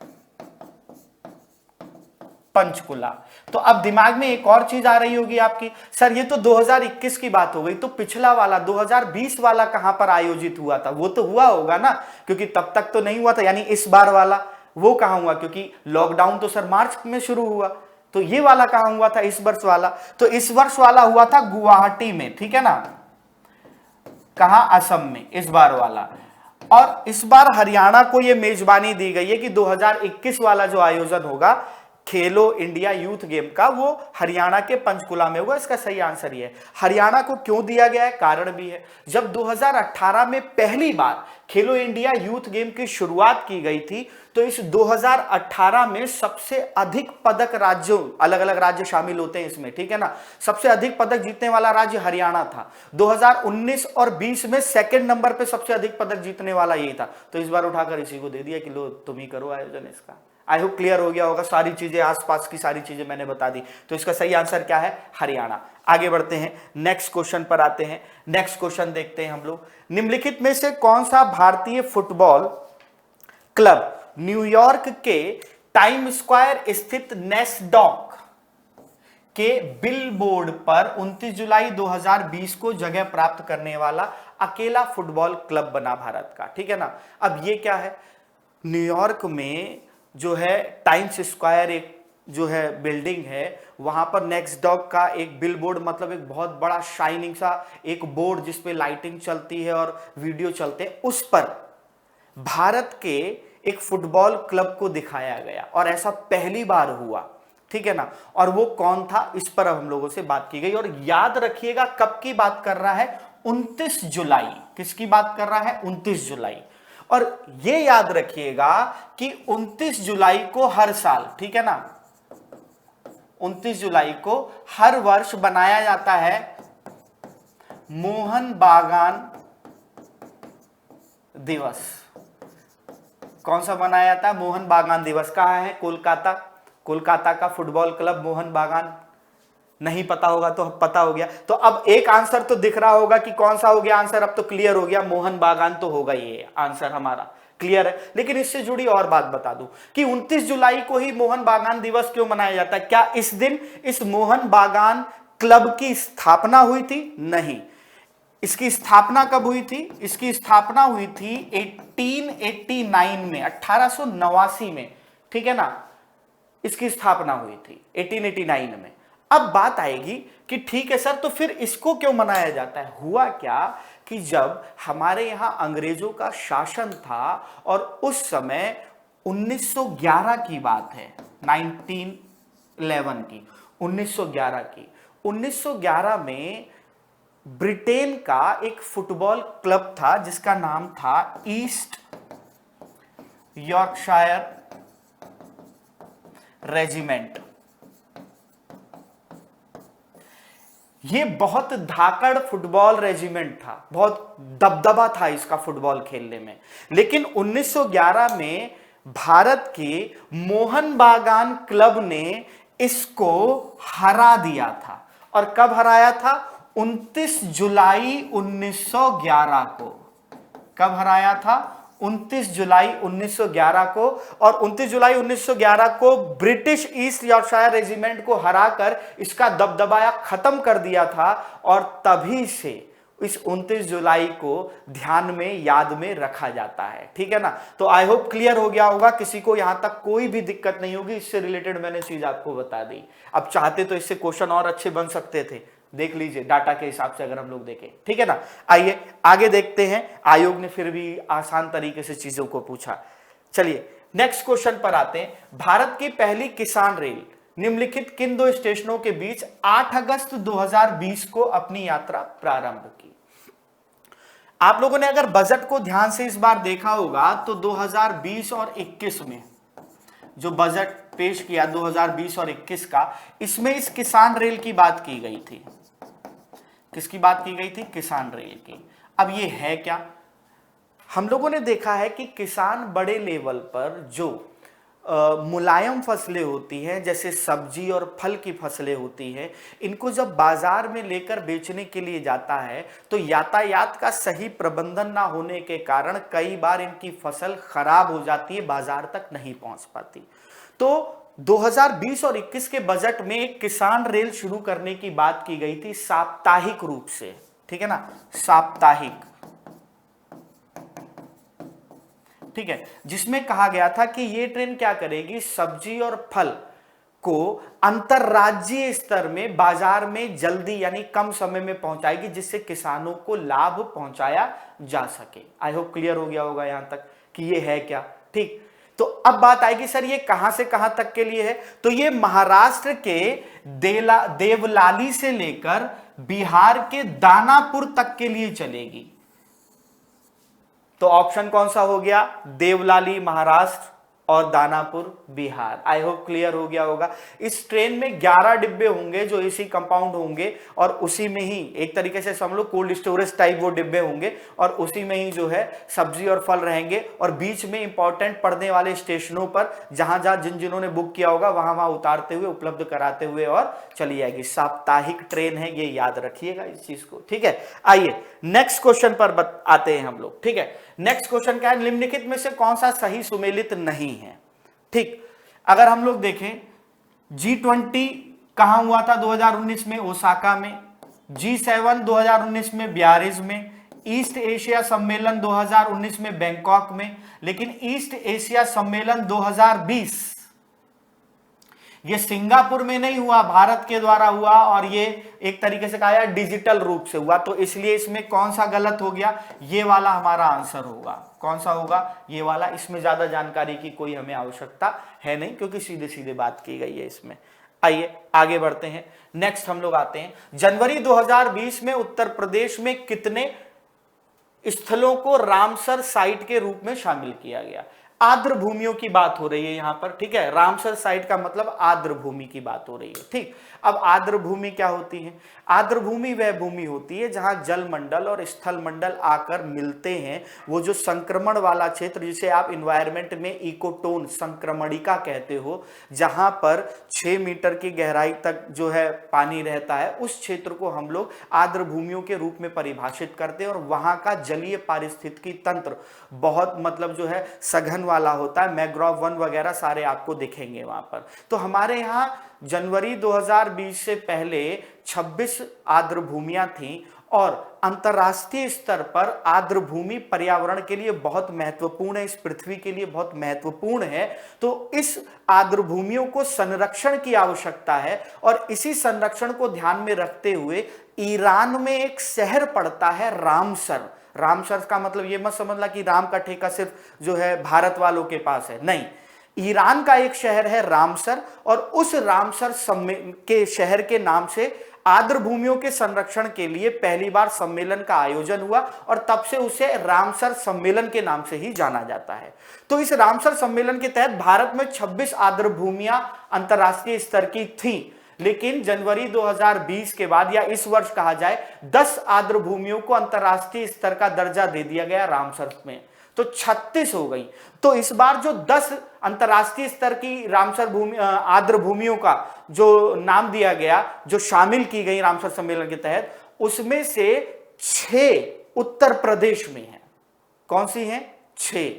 पंचकुला। तो अब दिमाग में एक और चीज आ रही होगी आपकी, सर ये तो 2021 की बात हो गई, तो पिछला वाला 2020 वाला कहां पर आयोजित हुआ था, वो तो हुआ होगा ना, क्योंकि तब तक तो नहीं हुआ था। यानी इस बार वाला वो कहां हुआ, क्योंकि लॉकडाउन तो सर मार्च में शुरू हुआ, तो ये वाला कहां हुआ था, इस वर्ष वाला। तो इस वर्ष वाला हुआ था गुवाहाटी में, ठीक है ना, कहां, असम में, इस बार वाला। और इस बार हरियाणा को यह मेजबानी दी गई है कि 2021 वाला जो आयोजन होगा खेलो इंडिया यूथ गेम का, वो हरियाणा के पंचकुला में होगा। इसका सही आंसर ये है। हरियाणा को क्यों दिया गया है, कारण भी है। जब 2018 में पहली बार खेलो इंडिया यूथ गेम की शुरुआत की गई थी, तो इस 2018 में सबसे अधिक पदक राज्यों, अलग अलग राज्य शामिल होते हैं इसमें, ठीक है ना, सबसे अधिक पदक जीतने वाला राज्य हरियाणा था। 2019 और 20 में सेकंड नंबर पे सबसे अधिक पदक जीतने वाला यही था। तो इस बार उठाकर इसी को दे दिया कि लो तुम ही करो आयोजन इसका। आई होप क्लियर हो गया होगा, सारी चीजें आसपास की सारी चीजें मैंने बता दी। तो इसका सही आंसर क्या है? हरियाणा। आगे बढ़ते हैं, नेक्स्ट क्वेश्चन पर आते हैं। नेक्स्ट क्वेश्चन देखते हैं हम लोग। निम्नलिखित में से कौन सा भारतीय फुटबॉल क्लब न्यूयॉर्क के टाइम स्क्वायर स्थित नेस्डॉक के बिलबोर्ड पर 29 जुलाई 2020 को जगह प्राप्त करने वाला अकेला फुटबॉल क्लब बना भारत का? ठीक है ना। अब ये क्या है, न्यूयॉर्क में जो है टाइम्स स्क्वायर एक जो है बिल्डिंग है, वहां पर नेस्डॉक का एक बिलबोर्ड, मतलब एक बहुत बड़ा शाइनिंग सा एक बोर्ड जिसपे लाइटिंग चलती है और वीडियो चलते हैं, उस पर भारत के एक फुटबॉल क्लब को दिखाया गया और ऐसा पहली बार हुआ। ठीक है ना। और वो कौन था, इस पर अब हम लोगों से बात की गई। और याद रखिएगा कब की बात कर रहा है? 29 जुलाई। किसकी बात कर रहा है? 29 जुलाई। और ये याद रखिएगा कि 29 जुलाई को हर साल, ठीक है ना, 29 जुलाई को हर वर्ष बनाया जाता है मोहन बागान दिवस। कौन सा बनाया जाता है? मोहन बागान दिवस। कहां है? कोलकाता। कोलकाता का फुटबॉल क्लब मोहन बागान। नहीं पता होगा तो पता हो गया। तो अब एक आंसर तो दिख रहा होगा कि कौन सा हो गया आंसर, अब तो क्लियर हो गया, मोहन बागान तो होगा, ये आंसर हमारा क्लियर है। लेकिन इससे जुड़ी और बात बता दूं कि 29 जुलाई को ही मोहन बागान दिवस क्यों मनाया जाता है? क्या इस दिन इस मोहन बागान क्लब की स्थापना हुई थी? नहीं। इसकी स्थापना कब हुई थी? इसकी स्थापना हुई थी 1889 में, 1889 में। ठीक है ना, इसकी स्थापना हुई थी 1889 में। अब बात आएगी कि ठीक है सर, तो फिर इसको क्यों मनाया जाता है? हुआ क्या कि जब हमारे यहां अंग्रेजों का शासन था और उस समय 1911 की बात है, 1911 की, 1911 की, 1911 में ब्रिटेन का एक फुटबॉल क्लब था जिसका नाम था ईस्ट यॉर्कशायर रेजिमेंट। ये बहुत धाकड़ फुटबॉल रेजिमेंट था, बहुत दबदबा था इसका फुटबॉल खेलने में। लेकिन 1911 में भारत के मोहन बागान क्लब ने इसको हरा दिया था। और कब हराया था? 29 जुलाई 1911 को। कब हराया था? 29 जुलाई 1911 को। और 29 जुलाई 1911 को ब्रिटिश ईस्ट यॉर्कशायर रेजिमेंट को हराकर इसका दबदबाया खत्म कर दिया था। और तभी से इस 29 जुलाई को ध्यान में, याद में रखा जाता है। ठीक है ना। तो आई होप क्लियर हो गया होगा, किसी को यहां तक कोई भी दिक्कत नहीं होगी। इससे रिलेटेड मैंने चीज आपको बता दी। अब चाहते तो इससे क्वेश्चन और अच्छे बन सकते थे, देख लीजिए डाटा के हिसाब से अगर हम लोग देखें। ठीक है ना। आइए आगे देखते हैं। आयोग ने फिर भी आसान तरीके से चीजों को पूछा। चलिए नेक्स्ट क्वेश्चन पर आते हैं। भारत की पहली किसान रेल निम्नलिखित किन दो स्टेशनों के बीच 8 अगस्त 2020 को अपनी यात्रा प्रारंभ की? आप लोगों ने अगर बजट को ध्यान से इस बार देखा होगा तो 2020 और 21 में जो बजट पेश किया 2020 और 21 का, इसमें इस किसान रेल की बात की गई थी। किसकी बात की गई थी? किसान रेल की। अब ये है क्या? हम लोगों ने देखा है कि किसान बड़े लेवल पर जो मुलायम फसलें होती हैं, जैसे सब्जी और फल की फसलें होती हैं, इनको जब बाजार में लेकर बेचने के लिए जाता है तो यातायात का सही प्रबंधन ना होने के कारण कई बार इनकी फसल खराब हो जाती है, बाजार तक नहीं पहुंच पाती। तो 2020 और 21 के बजट में एक किसान रेल शुरू करने की बात की गई थी, साप्ताहिक रूप से। ठीक है ना, साप्ताहिक। ठीक है, जिसमें कहा गया था कि ये ट्रेन क्या करेगी, सब्जी और फल को अंतरराज्यीय स्तर में बाजार में जल्दी यानी कम समय में पहुंचाएगी, जिससे किसानों को लाभ पहुंचाया जा सके। आई होप क्लियर हो गया होगा यहां तक कि ये है क्या। ठीक, तो अब बात आएगी सर ये कहां से कहां तक के लिए है? तो ये महाराष्ट्र के देवलाली से लेकर बिहार के दानापुर तक के लिए चलेगी। तो ऑप्शन कौन सा हो गया? देवलाली महाराष्ट्र, और दानापुर बिहार। आई होप क्लियर हो गया होगा। इस ट्रेन में 11 डिब्बे होंगे जो एसी कंपाउंड होंगे और उसी में ही एक तरीके से समझ लो कोल्ड स्टोरेज टाइप वो डिब्बे होंगे और उसी में ही जो है सब्जी और फल रहेंगे और बीच में इंपॉर्टेंट पड़ने वाले स्टेशनों पर जहां जहां जिन्होंने बुक किया होगा वहां वहां उतारते हुए उपलब्ध कराते हुए और चली जाएगी। साप्ताहिक ट्रेन है, ये याद रखिएगा इस चीज को, ठीक है। आइए नेक्स्ट क्वेश्चन पर आते हैं हम लोग, ठीक है। नेक्स्ट क्वेश्चन क्या है, निम्नलिखित में से कौन सा सही सुमेलित नहीं है। ठीक, अगर हम लोग देखें G20 कहां हुआ था 2019 में, ओसाका में। G7 2019 में बियारिट्ज में। ईस्ट एशिया सम्मेलन 2019 में बैंकॉक में। लेकिन ईस्ट एशिया सम्मेलन 2020 ये सिंगापुर में नहीं हुआ, भारत के द्वारा हुआ और ये एक तरीके से कहा जाए डिजिटल रूप से हुआ। तो इसलिए इसमें कौन सा गलत हो गया, ये वाला हमारा आंसर होगा। कौन सा होगा, ये वाला। इसमें ज्यादा जानकारी की कोई हमें आवश्यकता है नहीं क्योंकि सीधे सीधे बात की गई है इसमें। आइए आगे बढ़ते हैं। नेक्स्ट हम लोग आते हैं, जनवरी 2020 में उत्तर प्रदेश में कितने स्थलों को रामसर साइट के रूप में शामिल किया गया। आर्द्र भूमियों की बात हो रही है यहां पर, ठीक है। रामसर साइट का मतलब आर्द्र भूमि की बात हो रही है, ठीक। अब आर्द्र भूमि क्या होती है, आर्द्र भूमि वह भूमि होती है जहां जल मंडल और स्थल मंडल आकर मिलते हैं। वो जो संक्रमण वाला क्षेत्र जिसे आप इन्वायरमेंट में इकोटोन संक्रमणिका कहते हो, जहां पर 6 मीटर की गहराई तक जो है पानी रहता है, उस क्षेत्र को हम लोग आर्द्र भूमियों के रूप में परिभाषित करते हैं। और वहां का जलीय पारिस्थितिकी तंत्र बहुत मतलब जो है सघन वाला होता है, मैंग्रोव वन वगैरह सारे आपको दिखेंगे वहां पर। तो हमारे यहां जनवरी 2020 से पहले 26 आर्द्र भूमियां थीं और अंतरराष्ट्रीय स्तर पर आर्द्र भूमि पर्यावरण के लिए बहुत महत्वपूर्ण है, इस पृथ्वी के लिए बहुत महत्वपूर्ण है। तो इस आर्द्र भूमियों को संरक्षण की आवश्यकता है और इसी संरक्षण को ध्यान में रखते हुए ईरान में एक शहर पड़ता है रामसर। रामसर का मतलब ये मत समझना कि राम का ठेका सिर्फ जो है भारत वालों के पास है, नहीं। ईरान का एक शहर है रामसर और उस रामसर के शहर के नाम से आर्द्र भूमियों के संरक्षण के लिए पहली बार सम्मेलन का आयोजन हुआ और तब से उसे रामसर सम्मेलन के नाम से ही जाना जाता है। तो इस रामसर सम्मेलन के तहत भारत में 26 आर्द्र भूमियां अंतरराष्ट्रीय स्तर की थीं, लेकिन जनवरी 2020 के बाद या इस वर्ष कहा जाए 10 आर्द्र भूमियों को अंतरराष्ट्रीय स्तर का दर्जा दे दिया गया रामसर में, तो 36 हो गई। तो इस बार जो 10 अंतरराष्ट्रीय स्तर की रामसर भूमि आर्द्र भूमियों का जो नाम दिया गया, जो शामिल की गई रामसर सम्मेलन के तहत, उसमें से 6 उत्तर प्रदेश में है। कौन सी है, 6।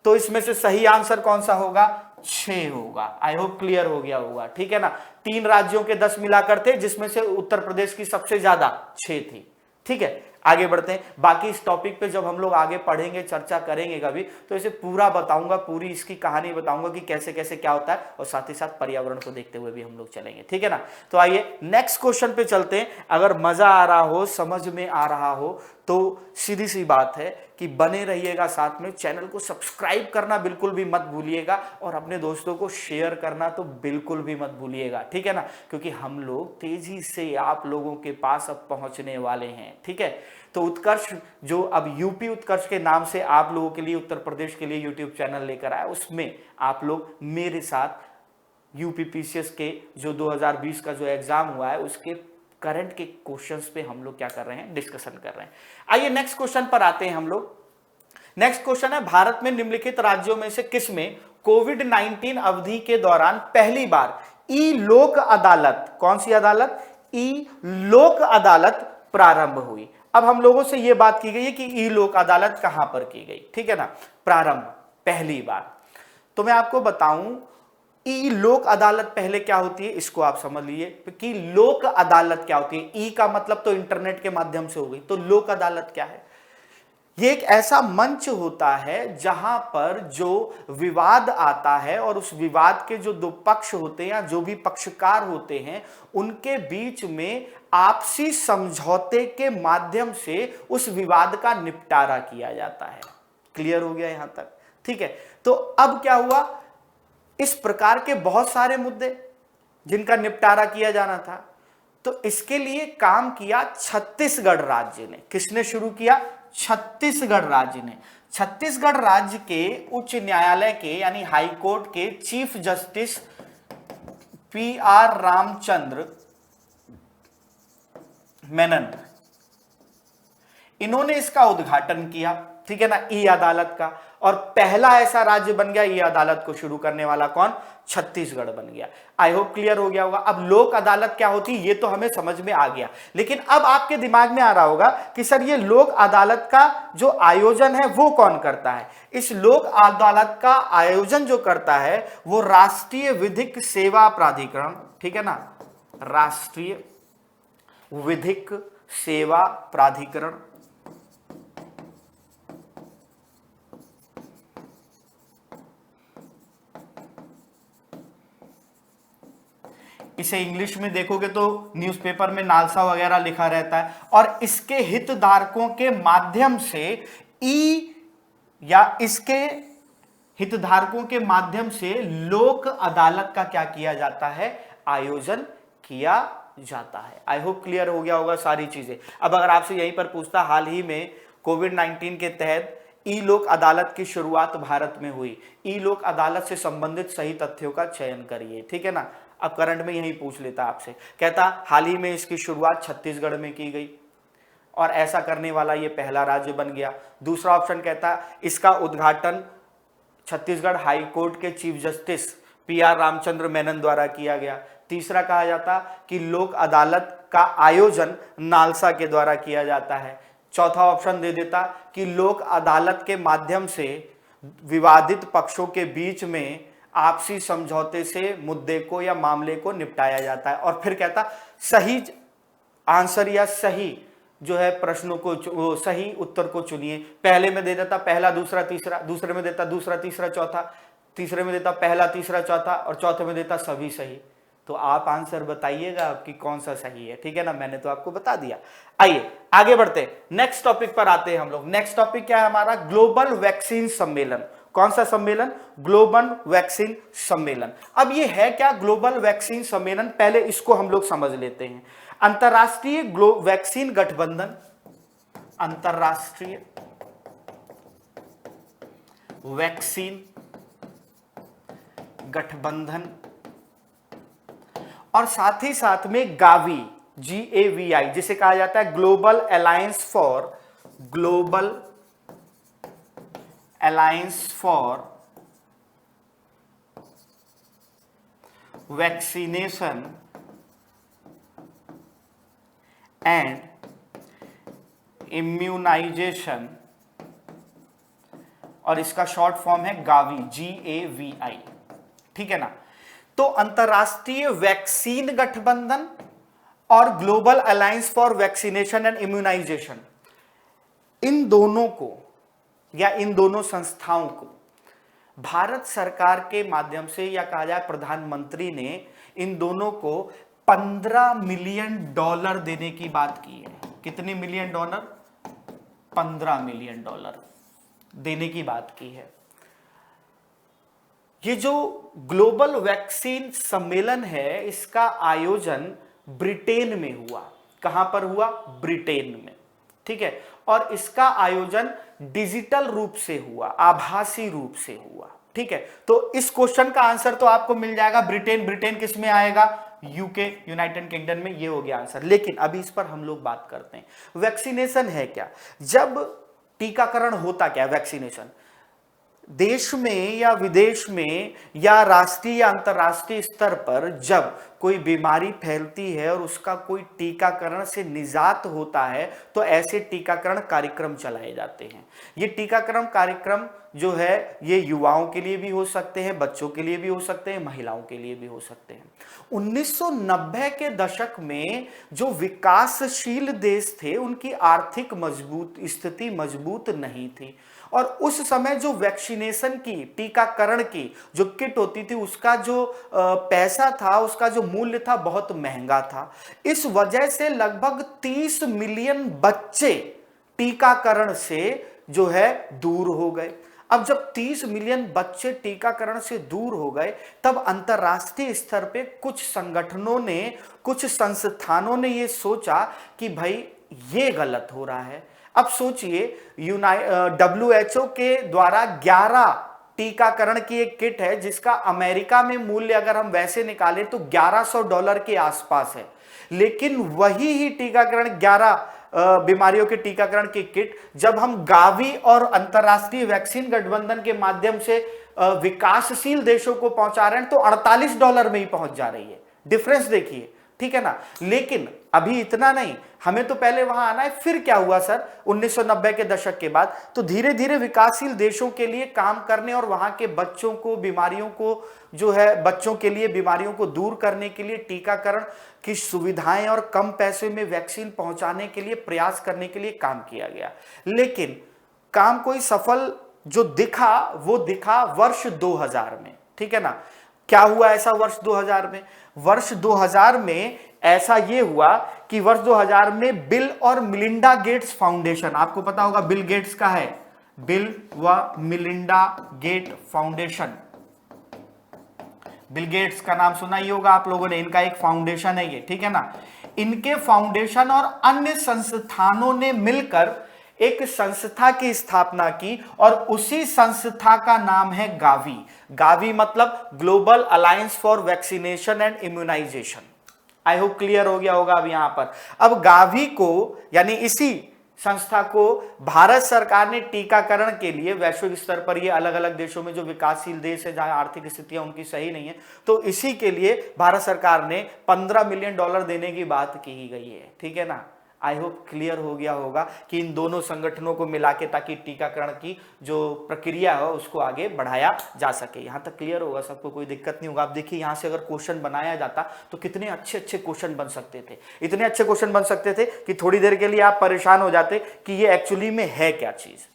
तो इसमें से सही आंसर कौन सा होगा, 6 होगा। आई होप क्लियर हो गया होगा, ठीक है ना। 3 राज्यों के 10 मिलाकर थे जिसमें से उत्तर प्रदेश की सबसे ज्यादा 6 थी, ठीक है। आगे बढ़ते हैं। बाकी इस टॉपिक पे जब हम लोग आगे पढ़ेंगे, चर्चा करेंगे कभी, तो इसे पूरा बताऊंगा, पूरी इसकी कहानी बताऊंगा कि कैसे कैसे क्या होता है और साथ ही साथ पर्यावरण को देखते हुए भी हम लोग चलेंगे, ठीक है ना। तो आइए नेक्स्ट क्वेश्चन पे चलते हैं। अगर मजा आ रहा हो, समझ में आ रहा हो, तो सीधी सी बात है कि बने रहिएगा साथ में। चैनल को सब्सक्राइब करना बिल्कुल भी मत भूलिएगा और अपने दोस्तों को शेयर करना तो बिल्कुल भी मत भूलिएगा, ठीक है ना, क्योंकि हम लोग तेजी से आप लोगों के पास अब पहुंचने वाले हैं, ठीक है। तो उत्कर्ष जो अब यूपी उत्कर्ष के नाम से आप लोगों के लिए, उत्तर प्रदेश के लिए यूट्यूब चैनल लेकर आया, उसमें आप लोग मेरे साथ यूपीपीसीएस के जो 2020 का जो एग्जाम हुआ है उसके करंट के क्वेश्चंस पे हम लोग क्या कर रहे हैं, डिस्कशन कर रहे हैं। आइए नेक्स्ट क्वेश्चन पर आते हैं हम लोग। नेक्स्ट क्वेश्चन है, भारत में निम्नलिखित राज्यों में से किसमें कोविड-19 अवधि के दौरान पहली बार ई लोक अदालत, कौन सी अदालत, ई लोक अदालत प्रारंभ हुई। अब हम लोगों से यह बात की गई है कि ई लोक अदालत कहां पर की गई, ठीक है ना, प्रारंभ पहली बार। तो मैं आपको बताऊं ई लोक अदालत पहले क्या होती है, इसको आप समझ लीजिए कि लोक अदालत क्या होती है। ई का मतलब तो इंटरनेट के माध्यम से हो गई, तो लोक अदालत क्या है, ये एक ऐसा मंच होता है जहां पर जो विवाद आता है और उस विवाद के जो 2 पक्ष होते हैं या जो भी पक्षकार होते हैं उनके बीच में आपसी समझौते के माध्यम से उस विवाद का निपटारा किया जाता है। क्लियर हो गया यहां तक, ठीक है। तो अब क्या हुआ, इस प्रकार के बहुत सारे मुद्दे जिनका निपटारा किया जाना था, तो इसके लिए काम किया छत्तीसगढ़ राज्य ने। किसने शुरू किया? छत्तीसगढ़ राज्य ने। छत्तीसगढ़ राज्य के उच्च न्यायालय के यानी हाई कोर्ट के chief justice PR Ramchandra Menon, इन्होंने इसका उद्घाटन किया, ठीक है ना, ई अदालत का। और पहला ऐसा राज्य बन गया ई अदालत को शुरू करने वाला कौन? छत्तीसगढ़ बन गया। आई होप क्लियर हो गया होगा। अब लोक अदालत क्या होती है ये तो हमें समझ में आ गया, लेकिन अब आपके दिमाग में आ रहा होगा कि सर ये लोक अदालत का जो आयोजन है वो कौन करता है? इस लोक अदालत का आयोजन जो करता है वो राष्ट्रीय विधिक सेवा प्राधिकरण, ठीक है ना, राष्ट्रीय विधिक सेवा प्राधिकरण। इसे इंग्लिश में देखोगे तो न्यूज़पेपर में नालसा वगैरह लिखा रहता है। और इसके हितधारकों के माध्यम से इसके हितधारकों के माध्यम से लोक अदालत का क्या किया जाता है? आयोजन किया जाता है। आई होप क्लियर हो गया होगा सारी चीजें। अब अगर आपसे यहीं पर पूछता, हाल ही में कोविड-19 के तहत ई लोक अदालत की शुरुआत भारत में हुई, ई लोक अदालत से संबंधित सही तथ्यों का चयन करिए, ठीक है ना। अब करंट में यही पूछ लेता आपसे, कहता हाल ही में इसकी शुरुआत छत्तीसगढ़ में की गई और ऐसा करने वाला ये पहला राज्य बन गया। दूसरा ऑप्शन कहता इसका उद्घाटन छत्तीसगढ़ हाई कोर्ट के chief justice PR Ramchandra Menon द्वारा किया गया। तीसरा कहा जाता कि लोक अदालत का आयोजन नालसा के द्वारा किया जाता है। चौथा ऑप्शन दे देता कि लोक अदालत के माध्यम से विवादित पक्षों के बीच में आपसी समझौते से मुद्दे को या मामले को निपटाया जाता है। और फिर कहता सही आंसर या सही जो है प्रश्नों को, सही उत्तर को चुनिए। पहले में दे देता पहला दूसरा तीसरा, दूसरे में देता दूसरा तीसरा चौथा, तीसरे में देता पहला तीसरा चौथा और चौथे में देता सभी सही। तो आप आंसर बताइएगा आपकी कौन सा सही है, ठीक है ना, मैंने तो आपको बता दिया। आइए आगे बढ़ते, नेक्स्ट टॉपिक पर आते हैं हम लोग। नेक्स्ट टॉपिक क्या है हमारा? ग्लोबल वैक्सीन सम्मेलन। कौन सा सम्मेलन? ग्लोबल वैक्सीन सम्मेलन। अब ये है क्या ग्लोबल वैक्सीन सम्मेलन? पहले इसको हम लोग समझ लेते हैं। अंतरराष्ट्रीय वैक्सीन गठबंधन, अंतरराष्ट्रीय वैक्सीन गठबंधन, और साथ ही साथ में गावी, GAVI, जिसे कहा जाता है Global Alliance for Vaccination and Immunization, और इसका शॉर्ट फॉर्म है गावी, GAVI, ठीक है ना। तो अंतरराष्ट्रीय वैक्सीन गठबंधन और Global Alliance for Vaccination and Immunization, इन दोनों को या इन दोनों संस्थाओं को भारत सरकार के माध्यम से या कहा जाए प्रधानमंत्री ने इन दोनों को $15 मिलियन देने की बात की है। कितने मिलियन डॉलर? $15 मिलियन देने की बात की है। ये जो ग्लोबल वैक्सीन सम्मेलन है इसका आयोजन ब्रिटेन में हुआ। कहां पर हुआ? ब्रिटेन में, ठीक है। और इसका आयोजन डिजिटल रूप से हुआ, आभासी रूप से हुआ, ठीक है। तो इस क्वेश्चन का आंसर तो आपको मिल जाएगा ब्रिटेन। ब्रिटेन किस में आएगा? यूके, यूनाइटेड किंगडम में। ये हो गया आंसर। लेकिन अभी इस पर हम लोग बात करते हैं, वैक्सीनेशन है क्या? जब टीकाकरण होता क्या? वैक्सीनेशन देश में या विदेश में या राष्ट्रीय या अंतरराष्ट्रीय स्तर पर जब कोई बीमारी फैलती है और उसका कोई टीकाकरण से निजात होता है तो ऐसे टीकाकरण कार्यक्रम चलाए जाते हैं। ये टीकाकरण कार्यक्रम जो है ये युवाओं के लिए भी हो सकते हैं, बच्चों के लिए भी हो सकते हैं, महिलाओं के लिए भी हो सकते हैं। 1990 के दशक में जो विकासशील देश थे उनकी आर्थिक स्थिति मजबूत नहीं थी और उस समय जो वैक्सीनेशन की, टीकाकरण की जो किट होती थी उसका जो पैसा था, उसका जो मूल्य था बहुत महंगा था। इस वजह से लगभग 30 मिलियन बच्चे टीकाकरण से जो है दूर हो गए। अब जब 30 मिलियन बच्चे टीकाकरण से दूर हो गए, तब अंतरराष्ट्रीय स्तर पे कुछ संगठनों ने, कुछ संस्थानों ने ये सोचा कि भाई ये गलत हो रहा है। अब सोचिए, WHO के द्वारा 11 टीकाकरण की एक किट है जिसका अमेरिका में मूल्य अगर हम वैसे निकालें तो $1100 के आसपास है, लेकिन वही ही टीकाकरण 11 बीमारियों के टीकाकरण की किट जब हम गावी और अंतरराष्ट्रीय वैक्सीन गठबंधन के माध्यम से विकासशील देशों को पहुंचा रहे हैं तो $48 में ही पहुंच जा रही है। डिफरेंस देखिए, ठीक है ना। लेकिन अभी इतना नहीं, हमें तो पहले वहां आना है। फिर क्या हुआ सर, 1990 के दशक के बाद तो धीरे धीरे विकासशील देशों के लिए काम करने और वहां के बच्चों को, बीमारियों को जो है, बच्चों के लिए बीमारियों को दूर करने के लिए टीकाकरण की सुविधाएं और कम पैसे में वैक्सीन पहुंचाने के लिए प्रयास करने के लिए काम किया गया। लेकिन काम कोई सफल जो दिखा वो दिखा वर्ष 2000 में, ठीक है ना। क्या हुआ ऐसा वर्ष 2000 में? वर्ष 2000 में ऐसा ये हुआ कि वर्ष 2000 में बिल और मिलिंडा गेट्स फाउंडेशन, आपको पता होगा बिल गेट्स का है, बिल व Melinda Gate Foundation, Bill Gates का नाम सुना ही होगा आप लोगों ने, इनका एक फाउंडेशन है ये, ठीक है ना। इनके फाउंडेशन और अन्य संस्थानों ने मिलकर एक संस्था की स्थापना की और उसी संस्था का नाम है गावी। गावी मतलब Global Alliance for Vaccination and Immunisation. I hope clear हो गया होगा अब यहां पर। अब गावी को, यानी इसी संस्था को भारत सरकार ने टीकाकरण के लिए वैश्विक स्तर पर, ये अलग अलग देशों में जो विकासशील देश है जहां आर्थिक स्थितियां उनकी सही नहीं है, तो इसी के लिए भारत सरकार ने $15 मिलियन देने की बात की गई है, ठीक है ना। आई होप क्लियर हो गया होगा कि इन दोनों संगठनों को मिला के, ताकि टीकाकरण की जो प्रक्रिया है उसको आगे बढ़ाया जा सके। यहां तक क्लियर होगा सबको, कोई दिक्कत नहीं होगा। आप देखिए यहां से अगर क्वेश्चन बनाया जाता तो कितने अच्छे अच्छे क्वेश्चन बन सकते थे, इतने अच्छे क्वेश्चन बन सकते थे कि थोड़ी देर के लिए आप परेशान हो जाते कि ये एक्चुअली में है क्या चीज,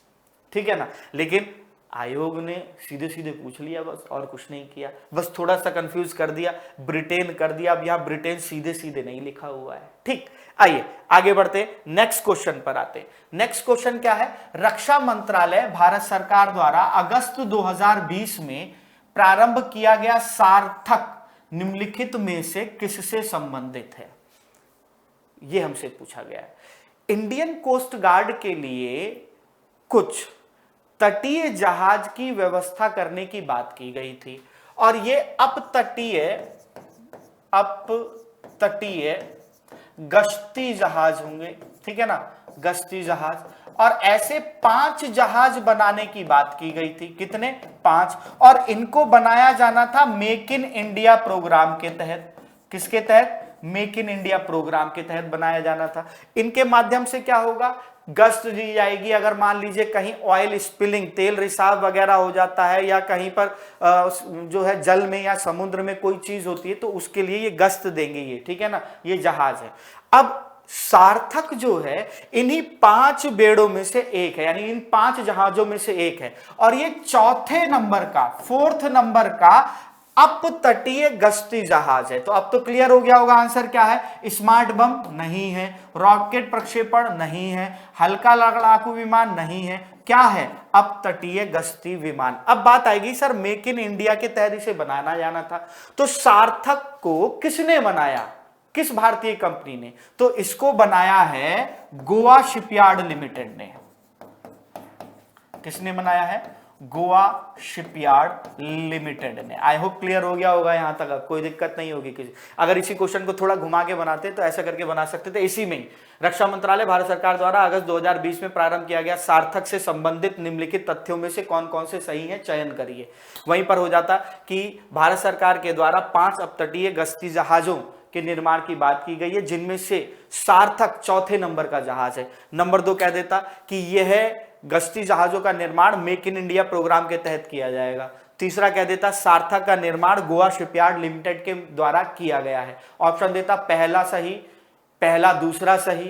ठीक है ना। लेकिन आयोग ने सीधे सीधे पूछ लिया बस, और कुछ नहीं किया, बस थोड़ा सा कंफ्यूज कर दिया, ब्रिटेन कर दिया। अब यहां ब्रिटेन सीधे सीधे नहीं लिखा हुआ है, ठीक। आइए आगे बढ़ते, नेक्स्ट क्वेश्चन पर आते। नेक्स्ट क्वेश्चन क्या है? रक्षा मंत्रालय भारत सरकार द्वारा अगस्त 2020 में प्रारंभ किया गया सार्थक निम्नलिखित में से किससे संबंधित है? यह हमसे पूछा गया है। इंडियन कोस्ट गार्ड के लिए कुछ तटीय जहाज की व्यवस्था करने की बात की गई थी, और ये अपतटीय गश्ती जहाज होंगे, ठीक है ना, गश्ती जहाज। और ऐसे 5 जहाज बनाने की बात की गई थी। कितने? 5। और इनको बनाया जाना था मेक इन इंडिया प्रोग्राम के तहत। किसके तहत? मेक इन इंडिया प्रोग्राम के तहत बनाया जाना था। इनके माध्यम से क्या होगा? गश्त दी जाएगी। अगर मान लीजिए कहीं ऑयल स्पिलिंग, तेल रिसाव वगैरह हो जाता है, या कहीं पर जो है जल में या समुद्र में कोई चीज होती है, तो उसके लिए ये गश्त देंगे ये, ठीक है ना, ये जहाज है। अब सार्थक जो है इन्हीं 5 बेड़ों में से एक है, यानी इन 5 जहाजों में से एक है, और ये चौथे नंबर का, 4th नंबर का अपतटीय गश्ती जहाज है। तो अब तो क्लियर हो गया होगा आंसर क्या है। स्मार्ट बम नहीं है, रॉकेट प्रक्षेपण नहीं है, हल्का लड़ाकू विमान नहीं है, क्या है? अपतटीय गश्ती विमान। अब बात आएगी सर मेक इन इंडिया के तहत इसे बनाना जाना था, तो सार्थक को किसने बनाया, किस भारतीय कंपनी ने? तो इसको बनाया है गोवा शिपयार्ड लिमिटेड ने। किसने बनाया है? गोवा शिपयार्ड लिमिटेड ने। आई होप क्लियर हो गया होगा यहां तक, कोई दिक्कत नहीं होगी किसी। अगर इसी क्वेश्चन को थोड़ा घुमा के बनाते तो ऐसा करके बना सकते थे। इसी में ही रक्षा मंत्रालय भारत सरकार द्वारा अगस्त 2020 में प्रारंभ किया गया सार्थक से संबंधित निम्नलिखित तथ्यों में से कौन कौन से सही है, चयन करिए। वहीं पर हो जाता कि भारत सरकार के द्वारा 5 अपतटीय गश्ती जहाजों के निर्माण की बात की गई है, जिनमें से सार्थक चौथे नंबर का जहाज है। नंबर 2 कह देता कि यह गश्ती जहाजों का निर्माण मेक इन इंडिया प्रोग्राम के तहत किया जाएगा। तीसरा कह देता सार्थक का निर्माण गोवा शिपयार्ड लिमिटेड के द्वारा किया गया है। ऑप्शन देता पहला सही, पहला दूसरा सही,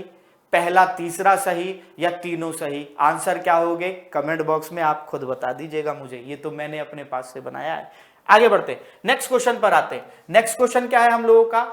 पहला तीसरा सही, या तीनों सही। आंसर क्या होगे कमेंट बॉक्स में आप खुद बता दीजिएगा मुझे, ये तो मैंने अपने पास से बनाया है। आगे बढ़ते नेक्स्ट क्वेश्चन पर आते हैं। नेक्स्ट क्वेश्चन क्या है हम लोगों का?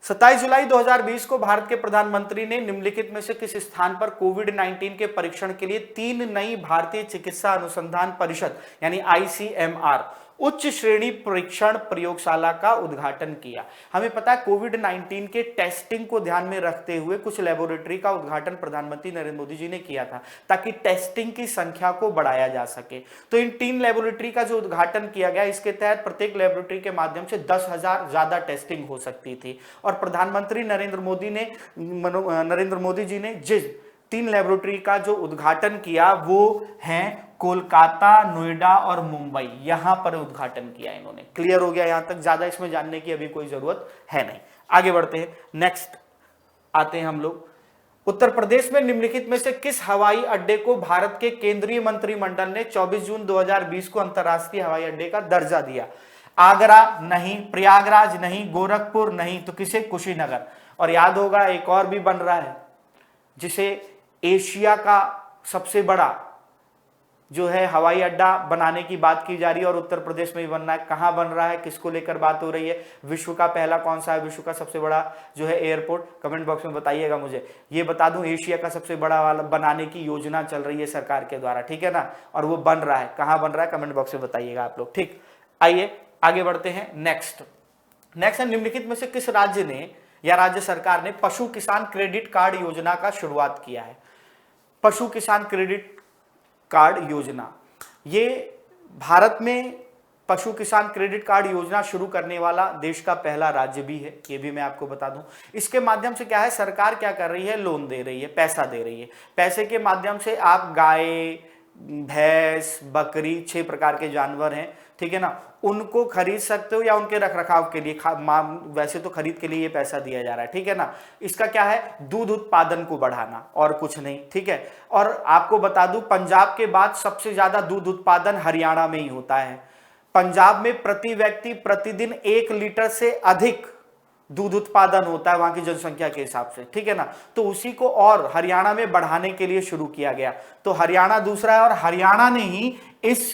27 जुलाई 2020 को भारत के प्रधानमंत्री ने निम्नलिखित में से किस स्थान पर कोविड-19 के परीक्षण के लिए 3 नई भारतीय चिकित्सा अनुसंधान परिषद यानी आईसीएमआर उच्च श्रेणी परीक्षण प्रयोगशाला का उद्घाटन किया। हमें पता है कोविड-19 के टेस्टिंग को ध्यान में रखते हुए कुछ लेबोरेटरी का उद्घाटन प्रधानमंत्री नरेंद्र मोदी जी ने किया था ताकि टेस्टिंग की संख्या को बढ़ाया जा सके। तो इन 3 लेबोरेटरी का जो उद्घाटन किया गया, इसके तहत प्रत्येक लेबोरेटरी के माध्यम से 10,000 ज्यादा टेस्टिंग हो सकती थी। और प्रधानमंत्री नरेंद्र मोदी जी ने जिस 3 लेबोरेटरी का जो उद्घाटन किया वो है कोलकाता, नोएडा और मुंबई, यहां पर उद्घाटन किया इन्होंने। क्लियर हो गया? यहां तक ज्यादा इसमें जानने की अभी कोई जरूरत है नहीं। आगे बढ़ते हैं, नेक्स्ट आते हैं हम लोग। उत्तर प्रदेश में निम्नलिखित में से किस हवाई अड्डे को भारत के केंद्रीय मंत्रिमंडल ने 24 जून 2020 को अंतरराष्ट्रीय हवाई अड्डे का दर्जा दिया? आगरा नहीं, प्रयागराज नहीं, गोरखपुर नहीं, तो किसे? कुशीनगर। और याद होगा एक और भी बन रहा है जिसे एशिया का सबसे बड़ा जो है हवाई अड्डा बनाने की बात की जा रही है और उत्तर प्रदेश में ही बनना है। कहां बन रहा है, किसको लेकर बात हो रही है? विश्व का पहला कौन सा है, विश्व का सबसे बड़ा जो है एयरपोर्ट? कमेंट बॉक्स में बताइएगा मुझे। ये बता दूं एशिया का सबसे बड़ा वाला बनाने की योजना चल रही है सरकार के द्वारा, ठीक है ना, और वो बन रहा है। कहां बन रहा है कमेंट बॉक्स में बताइएगा आप लोग, ठीक। आइए आगे बढ़ते हैं। नेक्स्ट है निम्नलिखित में से किस राज्य ने या राज्य सरकार ने पशु किसान क्रेडिट कार्ड योजना का शुरुआत किया है? पशु किसान क्रेडिट कार्ड योजना, ये भारत में पशु किसान क्रेडिट कार्ड योजना शुरू करने वाला देश का पहला राज्य भी है, ये भी मैं आपको बता दूं। इसके माध्यम से क्या है, सरकार क्या कर रही है, लोन दे रही है, पैसा दे रही है। पैसे के माध्यम से आप गाय, भैंस, बकरी, 6 प्रकार के जानवर हैं, ठीक है ना, उनको खरीद सकते हो या उनके रखरखाव के लिए, वैसे तो खरीद के लिए ये पैसा दिया जा रहा है, ठीक है ना। इसका क्या है, दूध उत्पादन को बढ़ाना और कुछ नहीं, ठीक है। और आपको बता दूं पंजाब के बाद सबसे ज्यादा दूध उत्पादन हरियाणा में ही होता है। पंजाब में प्रति व्यक्ति प्रतिदिन 1 लीटर से अधिक दूध उत्पादन होता है वहां की जनसंख्या के हिसाब से, ठीक है ना। तो उसी को और हरियाणा में बढ़ाने के लिए शुरू किया गया। तो हरियाणा दूसरा है और हरियाणा ने ही इस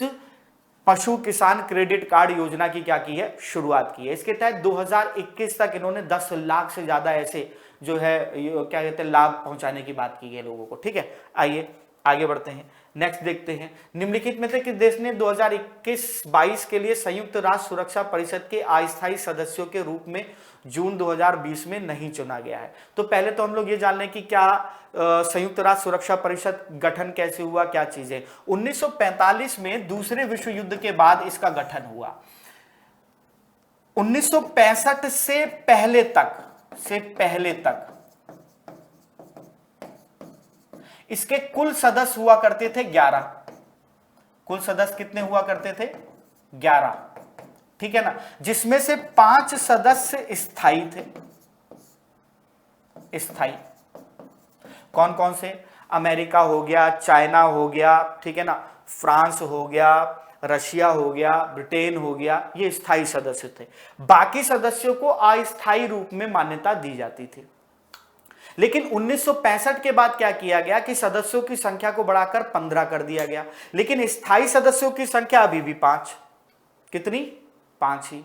पशु किसान क्रेडिट कार्ड योजना की क्या की है, शुरुआत की है। इसके तहत 2021 तक इन्होंने 10 लाख से ज्यादा ऐसे जो है क्या कहते हैं लाभ पहुंचाने की बात की है लोगों को, ठीक है। आइए आगे बढ़ते हैं, नेक्स्ट देखते हैं। निम्नलिखित में से किस देश ने 2021-22 के लिए संयुक्त राष्ट्र सुरक्षा परिषद के अस्थायी सदस्यों के रूप में जून 2020 में नहीं चुना गया है? तो पहले तो हम लोग ये जान लें कि क्या संयुक्त राष्ट्र सुरक्षा परिषद गठन कैसे हुआ, क्या चीजें। 1945 में दूसरे विश्व युद्ध के बाद इसका गठन हुआ। 1965 से पहले तक इसके कुल सदस्य हुआ करते थे 11। कुल सदस्य कितने हुआ करते थे? 11, ठीक है ना, जिसमें से 5 सदस्य स्थायी थे। स्थायी कौन कौन से? अमेरिका हो गया, चाइना हो गया, ठीक है ना, फ्रांस हो गया, रशिया हो गया, ब्रिटेन हो गया, ये स्थायी सदस्य थे। बाकी सदस्यों को अस्थायी रूप में मान्यता दी जाती थी। लेकिन 1965 के बाद क्या किया गया कि सदस्यों की संख्या को बढ़ाकर 15 कर दिया गया, लेकिन स्थायी सदस्यों की संख्या अभी भी 5। कितनी? 5 ही,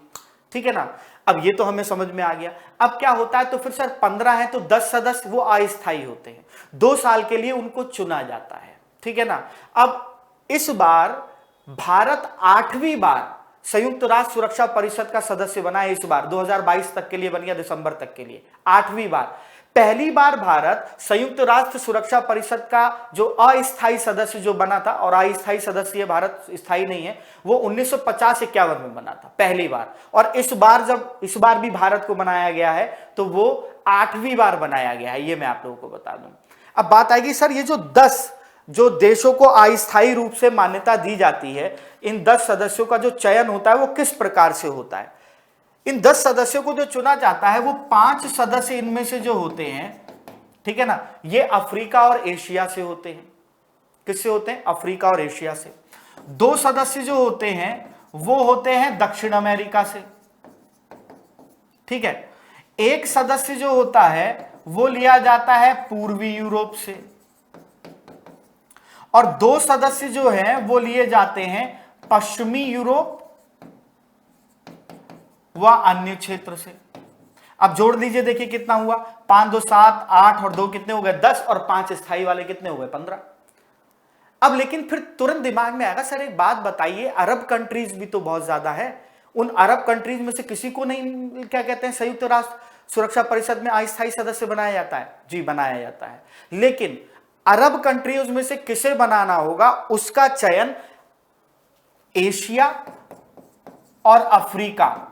ठीक है ना। अब ये तो हमें समझ में आ गया। अब क्या होता है, तो फिर सर 15 है तो 10 सदस्य वो अस्थायी होते हैं, 2 साल के लिए उनको चुना जाता है, ठीक है ना। अब इस बार भारत 8वीं बार संयुक्त राष्ट्र सुरक्षा परिषद का सदस्य बना है। इस बार 2022 तक के लिए बन गया, दिसंबर तक के लिए 8वीं बार। पहली बार भारत संयुक्त राष्ट्र सुरक्षा परिषद का जो अस्थायी सदस्य जो बना था, और अस्थायी सदस्य ये भारत स्थायी नहीं है, वो 1950-51 में बना था पहली बार। और इस बार भी भारत को बनाया गया है तो वो 8वीं बार बनाया गया है, ये मैं आप लोगों को बता दूं। अब बात आएगी सर ये जो 10 जो देशों को अस्थायी रूप से मान्यता दी जाती है, इन 10 सदस्यों का जो चयन होता है वो किस प्रकार से होता है? इन 10 सदस्यों को जो चुना जाता है वो 5 सदस्य इनमें से जो होते हैं, ठीक है ना, ये अफ्रीका और एशिया से होते हैं। किससे होते हैं? अफ्रीका और एशिया से। 2 सदस्य जो होते हैं वो होते हैं दक्षिण अमेरिका से, ठीक है। 1 सदस्य जो होता है वो लिया जाता है पूर्वी यूरोप से, और 2 सदस्य जो हैं वो लिए जाते हैं पश्चिमी यूरोप व अन्य क्षेत्र से। अब जोड़ लीजिए, देखिए कितना हुआ, 5 2 7 8 और 2 कितने हो गए 10 और 5 स्थाई वाले कितने हो गए 15। अब लेकिन फिर तुरंत दिमाग में आएगा, सर एक बात बताइए, अरब कंट्रीज भी तो बहुत ज्यादा है, उन अरब कंट्रीज में से किसी को नहीं क्या कहते हैं संयुक्त राष्ट्र सुरक्षा परिषद में अस्थायी सदस्य बनाया जाता है? जी बनाया जाता है, लेकिन अरब कंट्रीज में से किसे बनाना होगा, उसका चयन एशिया और अफ्रीका,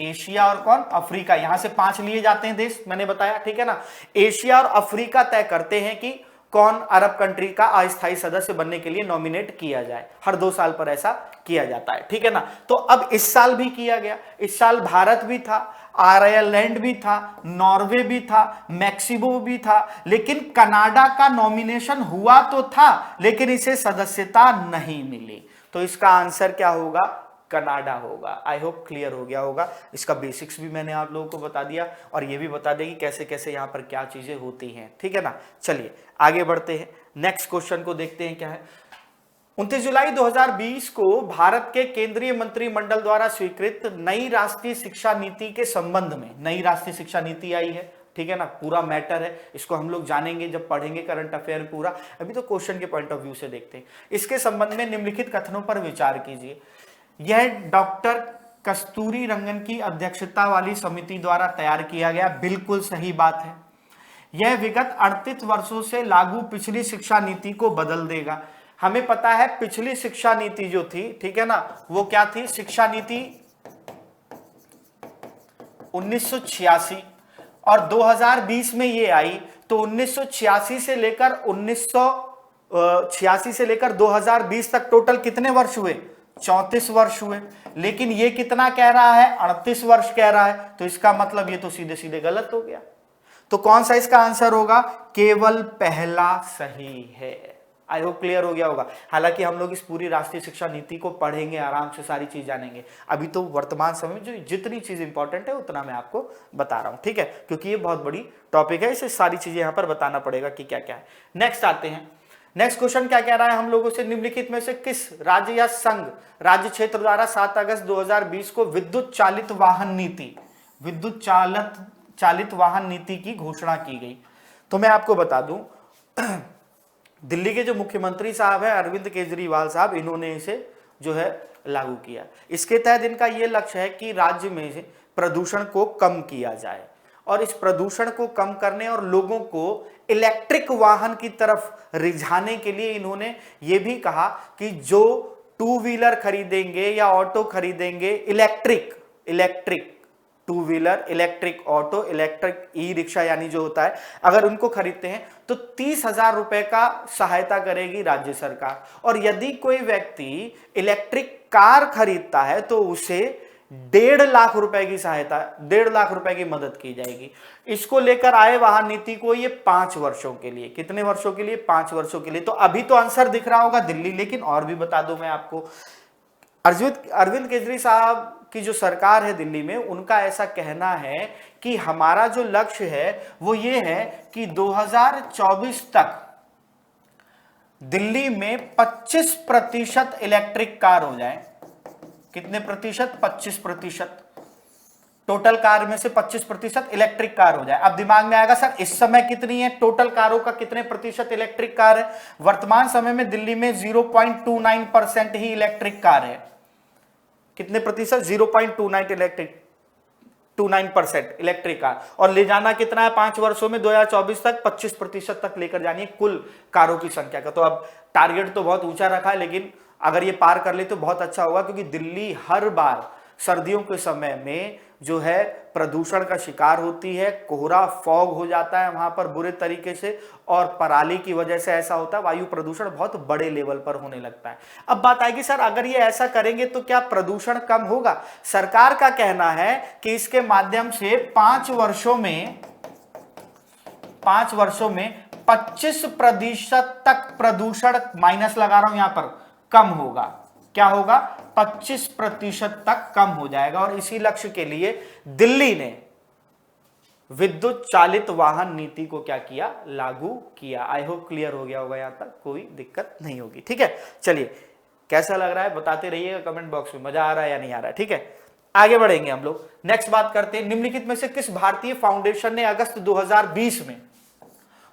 एशिया और कौन, अफ्रीका, यहां से 5 लिए जाते हैं देश, मैंने बताया, ठीक है ना। एशिया और अफ्रीका तय करते हैं कि कौन अरब कंट्री का अस्थायी सदस्य बनने के लिए नॉमिनेट किया जाए, हर 2 साल पर ऐसा किया जाता है, ठीक है ना। तो अब इस साल भी किया गया, इस साल भारत भी था, आयरलैंड भी था, नॉर्वे भी था, मैक्सिको भी था, लेकिन कनाडा का नॉमिनेशन हुआ तो था, लेकिन इसे सदस्यता नहीं मिली। तो इसका आंसर क्या होगा, कनाडा होगा। आई होप क्लियर हो गया होगा, इसका बेसिक्स भी मैंने आप लोगों को बता दिया और ये भी बता दें कि कैसे कैसे यहां पर क्या चीजें होती हैं, ठीक है ना। चलिए आगे बढ़ते हैं, नेक्स्ट क्वेश्चन को देखते हैं क्या है। 29 जुलाई 2020 को भारत के केंद्रीय मंत्रिमंडल द्वारा स्वीकृत नई राष्ट्रीय शिक्षा नीति के संबंध में, नई राष्ट्रीय शिक्षा नीति आई है, ठीक है ना, पूरा मैटर है, इसको हम लोग जानेंगे जब पढ़ेंगे करंट अफेयर पूरा, अभी तो क्वेश्चन के पॉइंट ऑफ व्यू से देखते हैं। इसके संबंध में निम्नलिखित कथनों पर विचार कीजिए। यह डॉक्टर कस्तूरी रंगन की अध्यक्षता वाली समिति द्वारा तैयार किया गया, बिल्कुल सही बात है। यह विगत 38 वर्षों से लागू पिछली शिक्षा नीति को बदल देगा। हमें पता है पिछली शिक्षा नीति जो थी, ठीक है ना, वो क्या थी, शिक्षा नीति 1986 और 2020 में ये आई, तो 1986 से लेकर 2020 तक टोटल कितने वर्ष हुए, 34 वर्ष हुए, लेकिन ये कितना कह रहा है, 38 वर्ष कह रहा है, तो इसका मतलब ये तो सीधे सीधे गलत हो गया। तो कौन सा इसका आंसर होगा, केवल पहला सही है। आई होप क्लियर हो गया होगा। हालांकि हम लोग इस पूरी राष्ट्रीय शिक्षा नीति को पढ़ेंगे, आराम से सारी चीज जानेंगे, अभी तो वर्तमान समय में जो जितनी चीज इंपॉर्टेंट है उतना मैं आपको बता रहा हूं, ठीक है, क्योंकि ये बहुत बड़ी टॉपिक है, इसे सारी चीजें यहां पर बताना पड़ेगा कि क्या क्या है। नेक्स्ट आते हैं, नेक्स्ट क्वेश्चन क्या कह रहा है हम लोगों से, निम्नलिखित में से किस राज्य या संघ राज्य क्षेत्र द्वारा 7 अगस्त 2020 को विद्युत चालित वाहन नीति की घोषणा की गई? तो मैं आपको बता दूं, दिल्ली के जो मुख्यमंत्री साहब हैं अरविंद केजरीवाल साहब, इन्होंने इसे जो है लागू किया। इसके तहत इनका यह लक्ष्य है कि राज्य में प्रदूषण को कम किया जाए, और इस प्रदूषण को कम करने और लोगों को इलेक्ट्रिक वाहन की तरफ रिझाने के लिए इन्होंने ये भी कहा कि जो 2 व्हीलर खरीदेंगे या ऑटो खरीदेंगे, electric 2 wheeler, electric auto, electric e rickshaw यानी जो होता है, अगर उनको खरीदते हैं तो 30,000 रुपए का सहायता करेगी राज्य सरकार, और यदि कोई व्यक्ति इलेक्ट्रिक कार खरीदता है तो उसे 1.5 लाख रुपए की सहायता, 1.5 लाख रुपए की मदद की जाएगी। इसको लेकर आए वाहन नीति को ये 5 वर्षों के लिए, कितने वर्षों के लिए, 5 वर्षों के लिए। तो अभी तो आंसर दिख रहा होगा दिल्ली, लेकिन और भी बता दूं मैं आपको, अरविंद केजरी साहब की जो सरकार है दिल्ली में, उनका ऐसा कहना है कि हमारा जो लक्ष्य है वो ये है कि 2024 तक दिल्ली में 25% इलेक्ट्रिक कार हो जाए। कितने प्रतिशत, 25%, टोटल कार में से 25% इलेक्ट्रिक कार हो जाए। अब दिमाग में आएगा सर इस समय कितनी है, टोटल कारों का कितने प्रतिशत इलेक्ट्रिक कार है? वर्तमान समय में दिल्ली में 0.29% ही इलेक्ट्रिक कार है। कितने प्रतिशत, 0.29% इलेक्ट्रिक कार, और ले जाना कितना है 5 वर्षों में, 2024 तक 25% तक लेकर जानी है कुल कारों की संख्या का। तो अब टारगेट तो बहुत ऊंचा रखा है, लेकिन अगर ये पार कर ले तो बहुत अच्छा होगा, क्योंकि दिल्ली हर बार सर्दियों के समय में जो है प्रदूषण का शिकार होती है, कोहरा फॉग हो जाता है वहां पर बुरे तरीके से, और पराली की वजह से ऐसा होता है, वायु प्रदूषण बहुत बड़े लेवल पर होने लगता है। अब बात आएगी सर अगर ये ऐसा करेंगे तो क्या प्रदूषण कम होगा? सरकार का कहना है कि इसके माध्यम से 5 वर्षों में 25% तक प्रदूषण, माइनस लगा रहा हूं यहां पर, कम होगा। क्या होगा? 25% तक कम हो जाएगा, और इसी लक्ष्य के लिए दिल्ली ने विद्युत चालित वाहन नीति को क्या किया, लागू किया। आई होप क्लियर हो गया होगा, यहां तक कोई दिक्कत नहीं होगी, ठीक है। चलिए कैसा लग रहा है बताते रहिएगा कमेंट बॉक्स में, मजा आ रहा है या नहीं आ रहा है, ठीक है। आगे बढ़ेंगे हम लोग। नेक्स्ट बात करते हैं, निम्नलिखित में से किस भारतीय फाउंडेशन ने अगस्त 2020 में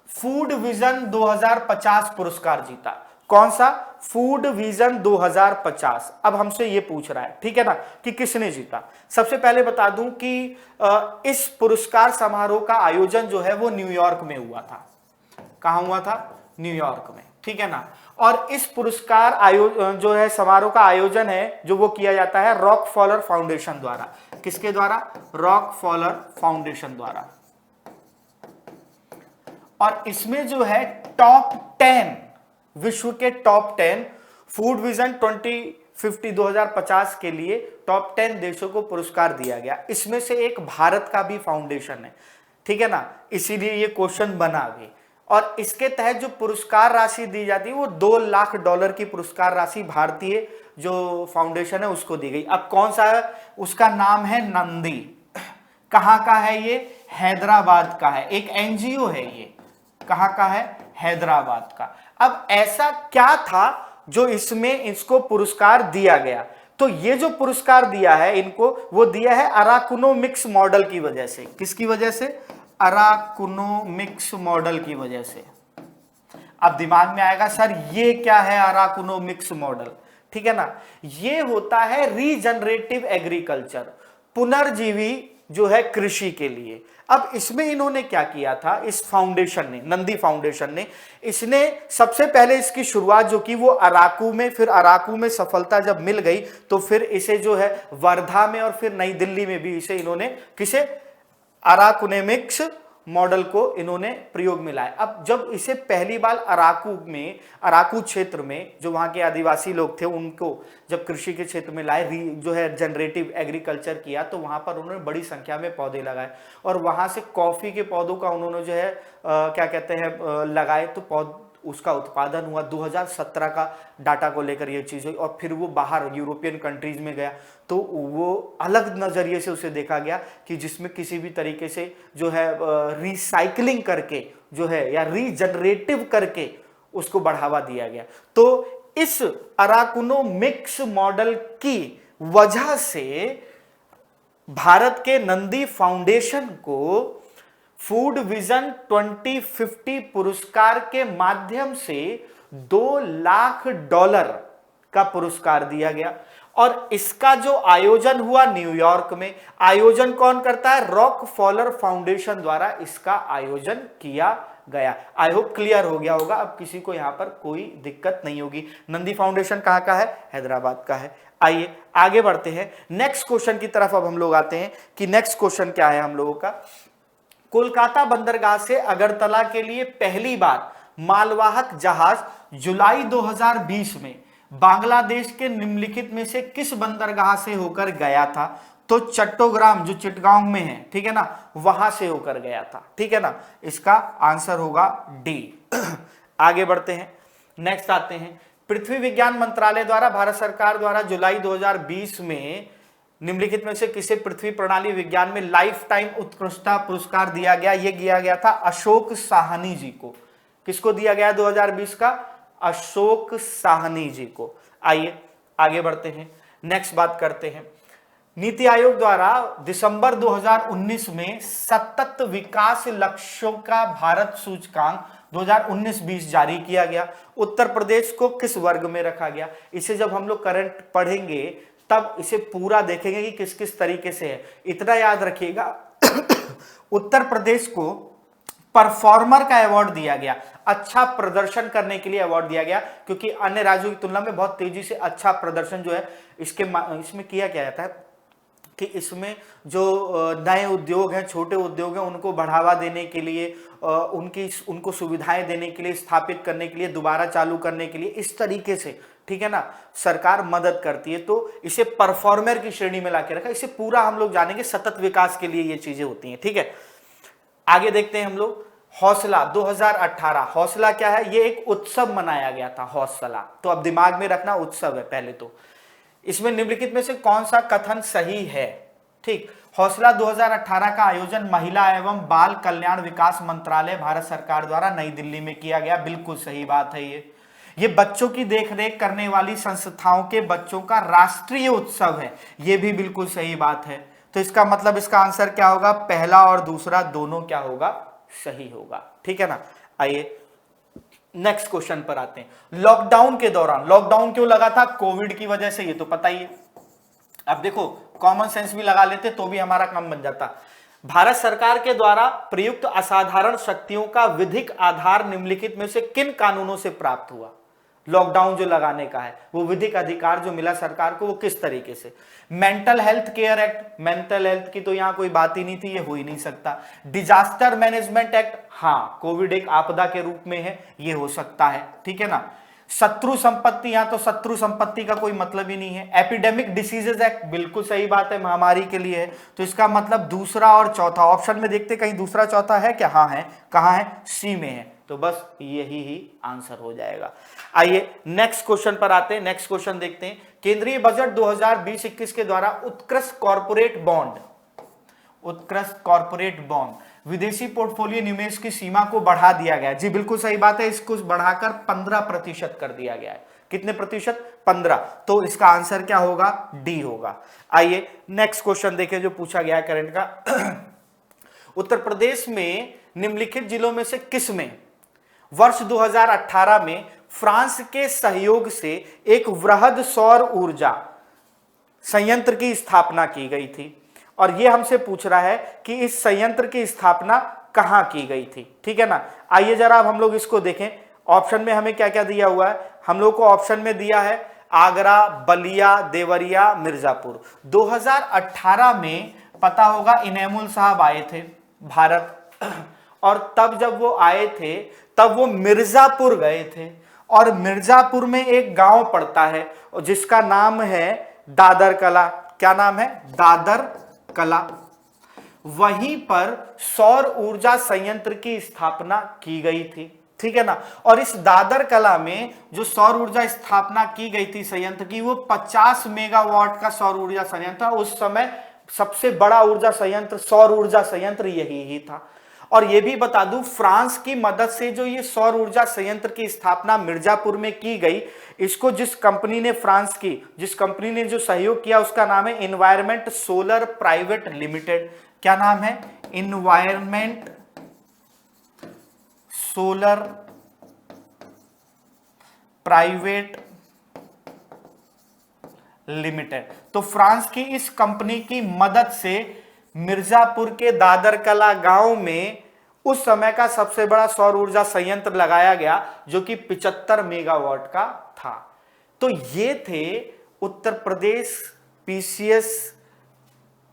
फूड विजन 2050 पुरस्कार जीता? कौन सा? Food vision 2050। अब हमसे ये पूछ रहा है, ठीक है ना, कि किसने जीता। सबसे पहले बता दूं कि इस पुरस्कार समारोह का आयोजन जो है वो न्यूयॉर्क में हुआ था। कहां हुआ था? न्यूयॉर्क में, ठीक है ना। और इस पुरस्कार जो है समारोह का आयोजन है जो वो किया जाता है रॉकफेलर फाउंडेशन द्वारा। किसके द्वारा? रॉकफेलर फाउंडेशन द्वारा। और इसमें जो है टॉप 10, विश्व के टॉप 10 फूड विजन 2050 के लिए टॉप 10 देशों को पुरस्कार दिया गया। इसमें से एक भारत का भी फाउंडेशन है, ठीक है ना, इसीलिए ये क्वेश्चन बना भी। और इसके तहत जो पुरस्कार राशि दी जाती है वो $2 लाख की पुरस्कार राशि भारतीय जो फाउंडेशन है उसको दी गई। अब कौन सा है? उसका नाम है नंदी। कहां का है ये? हैदराबाद का है। एक एनजीओ है ये। कहां का है? हैदराबाद का। अब ऐसा क्या था जो इसमें इसको पुरस्कार दिया गया? तो ये जो पुरस्कार दिया है इनको, वो दिया है अराकुनोमिक्स मॉडल की वजह से। किसकी वजह से? अराकुनोमिक्स मॉडल की वजह से। अब दिमाग में आएगा सर ये क्या है अराकुनोमिक्स मॉडल, ठीक है ना। ये होता है रीजनरेटिव एग्रीकल्चर, पुनर्जीवी जो है कृषि के लिए। अब इसमें इन्होंने क्या किया था, इस फाउंडेशन ने, नंदी फाउंडेशन ने, इसने सबसे पहले इसकी शुरुआत जो की वो अराकू में, फिर अराकू में सफलता जब मिल गई तो फिर इसे जो है वर्धा में और फिर नई दिल्ली में भी इसे इन्होंने किसे? अराकुनोमिक्स मॉडल को इन्होंने प्रयोग में लाया। अब जब इसे पहली बार अराकू क्षेत्र में जो वहां के आदिवासी लोग थे उनको जब कृषि के क्षेत्र में लाए, जो है जनरेटिव एग्रीकल्चर किया, तो वहां पर उन्होंने बड़ी संख्या में पौधे लगाए और वहां से कॉफी के पौधों का उन्होंने जो है क्या कहते हैं लगाए, तो उसका उत्पादन हुआ। 2017 का डाटा को लेकर यह चीज हुई और फिर वो बाहर यूरोपियन कंट्रीज में गया तो वो अलग नजरिए से उसे देखा गया कि जिसमें किसी भी तरीके से जो है रिसाइकलिंग करके जो है या रीजनरेटिव करके उसको बढ़ावा दिया गया। तो इस अराकुनोमिक्स मॉडल की वजह से भारत के नंदी फाउंडेशन को फूड विजन 2050 पुरस्कार के माध्यम से $2 लाख का पुरस्कार दिया गया। और इसका जो आयोजन हुआ न्यूयॉर्क में, आयोजन कौन करता है? रॉकफेलर फाउंडेशन द्वारा इसका आयोजन किया गया। आई होप क्लियर हो गया होगा, अब किसी को यहां पर कोई दिक्कत नहीं होगी। नंदी फाउंडेशन कहां का है? हैदराबाद का है। आइए आगे बढ़ते हैं नेक्स्ट क्वेश्चन की तरफ। अब हम लोग आते हैं कि नेक्स्ट क्वेश्चन क्या है हम लोगों का। कोलकाता बंदरगाह से अगरतला के लिए पहली बार मालवाहक जहाज जुलाई 2020 में बांग्लादेश के निम्नलिखित में से किस बंदरगाह से होकर गया था? तो चट्टोग्राम जो चिटगांव में है, ठीक है ना, वहां से होकर गया था, ठीक है ना। इसका आंसर होगा डी। आगे बढ़ते हैं, नेक्स्ट आते हैं। पृथ्वी विज्ञान मंत्रालय द्वारा भारत सरकार द्वारा जुलाई 2020 में निम्नलिखित में से किसे पृथ्वी प्रणाली विज्ञान में लाइफ टाइम उत्कृष्टता पुरस्कार दिया गया? यह दिया गया था अशोक साहनी जी को। किसको दिया गया 2020 का? अशोक साहनी जी को। आइए आगे बढ़ते हैं, नेक्स्ट बात करते हैं। नीति आयोग द्वारा दिसंबर 2019 में सतत विकास लक्ष्यों का भारत सूचकांक 2019-20 जारी किया गया। उत्तर प्रदेश को किस वर्ग में रखा गया? इसे जब हम लोग करंट पढ़ेंगे तब इसे पूरा देखेंगे कि किस किस तरीके से है। इतना याद रखिएगा उत्तर प्रदेश को परफॉर्मर का अवार्ड दिया गया, अच्छा प्रदर्शन करने के लिए अवार्ड दिया गया, क्योंकि अन्य राज्यों की तुलना में बहुत तेजी से अच्छा प्रदर्शन जो है इसमें किया क्या जाता है कि इसमें जो नए उद्योग हैं, छोटे उद्योग हैं, उनको बढ़ावा देने के लिए, उनको सुविधाएं देने के लिए, स्थापित करने के लिए, दोबारा चालू करने के लिए, इस तरीके से, ठीक है ना, सरकार मदद करती है। तो इसे परफॉर्मर की श्रेणी में लाके रखा। इसे पूरा हम लोग जानेंगे, सतत विकास के लिए ये चीजें होती हैं, ठीक है। आगे देखते हैं हम लोग हौसला 2018। हौसला क्या है? ये एक उत्सव मनाया गया था, हौसला। तो अब दिमाग में रखना उत्सव है पहले तो। इसमें निम्नलिखित में से कौन सा कथन सही है? ठीक, हौसला 2018 का आयोजन महिला एवं बाल कल्याण विकास मंत्रालय भारत सरकार द्वारा नई दिल्ली में किया गया। बिल्कुल सही बात है ये। ये बच्चों की देखरेख करने वाली संस्थाओं के बच्चों का राष्ट्रीय उत्सव है। ये भी बिल्कुल सही बात है। तो इसका मतलब इसका आंसर क्या होगा, पहला और दूसरा दोनों क्या होगा, सही होगा। ठीक है ना। आइए नेक्स्ट क्वेश्चन पर आते हैं। लॉकडाउन के दौरान, लॉकडाउन क्यों लगा था, कोविड की वजह से, ये तो पता ही है। अब देखो कॉमन सेंस भी लगा लेते तो भी हमारा काम बन जाता। भारत सरकार के द्वारा प्रयुक्त असाधारण शक्तियों का विधिक आधार निम्नलिखित में से किन कानूनों से प्राप्त हुआ। लॉकडाउन जो लगाने का है वो विधिक अधिकार जो मिला सरकार को वो किस तरीके से। Mental health care act, mental health की तो यहां कोई बात ही नहीं थी, ये हो ही नहीं सकता। डिजास्टर मैनेजमेंट एक्ट, हाँ कोविड एक आपदा के रूप में है, ये हो सकता है। ठीक है ना। शत्रु संपत्ति, यहां तो शत्रु संपत्ति का कोई मतलब ही नहीं है। एपिडेमिक डिसीजेज एक्ट, बिल्कुल सही बात है, महामारी के लिए है। तो इसका मतलब दूसरा और चौथा, ऑप्शन में देखते कहीं दूसरा चौथा है क्या, हाँ है, कहां है, सी में है। तो बस यही ही आंसर हो जाएगा। आइए नेक्स्ट क्वेश्चन पर आते हैं। नेक्स्ट क्वेश्चन देखते हैं। केंद्रीय बजट 2020-21 के द्वारा उत्कृष्ट कॉर्पोरेट बॉन्ड, उत्कृष्ट कॉर्पोरेट बॉन्ड विदेशी पोर्टफोलियो निवेश की सीमा को बढ़ा दिया गया। जी बिल्कुल सही बात है, इसको बढ़ाकर 15% कर दिया गया है। कितने प्रतिशत, 15। तो इसका आंसर क्या होगा, डी होगा। आइए नेक्स्ट क्वेश्चन देखें जो पूछा गया है करंट का। उत्तर प्रदेश में निम्नलिखित जिलों में से किस में वर्ष 2018 में फ्रांस के सहयोग से एक वृहद सौर ऊर्जा संयंत्र की स्थापना की गई थी। और यह हमसे पूछ रहा है कि इस संयंत्र की स्थापना कहां की गई थी। ठीक है ना। आइए जरा अब हम लोग इसको देखें। ऑप्शन में हमें क्या क्या दिया हुआ है, हम लोग को ऑप्शन में दिया है आगरा, बलिया, देवरिया, मिर्जापुर। 2018 में पता होगा इनेमुल साहब आए थे भारत, और तब जब वो आए थे तब वो मिर्जापुर गए थे। और मिर्जापुर में एक गांव पड़ता है जिसका नाम है दादर कला। क्या नाम है, दादर कला। वहीं पर सौर ऊर्जा संयंत्र की स्थापना की गई थी। ठीक है ना। और इस दादर कला में जो सौर ऊर्जा स्थापना की गई थी संयंत्र की, वो 50 मेगावाट का सौर ऊर्जा संयंत्र। उस समय सबसे बड़ा ऊर्जा संयंत्र, सौर ऊर्जा संयंत्र यही ही था। और यह भी बता दूं, फ्रांस की मदद से जो ये सौर ऊर्जा संयंत्र की स्थापना मिर्जापुर में की गई, इसको जिस कंपनी ने, फ्रांस की जिस कंपनी ने जो सहयोग किया उसका नाम है एनवायरमेंट सोलर प्राइवेट लिमिटेड। क्या नाम है, एनवायरमेंट सोलर प्राइवेट लिमिटेड। तो फ्रांस की इस कंपनी की मदद से मिर्जापुर के दादर कला गांव में उस समय का सबसे बड़ा सौर ऊर्जा संयंत्र लगाया गया जो कि 75 मेगावाट का था। तो ये थे उत्तर प्रदेश पीसीएस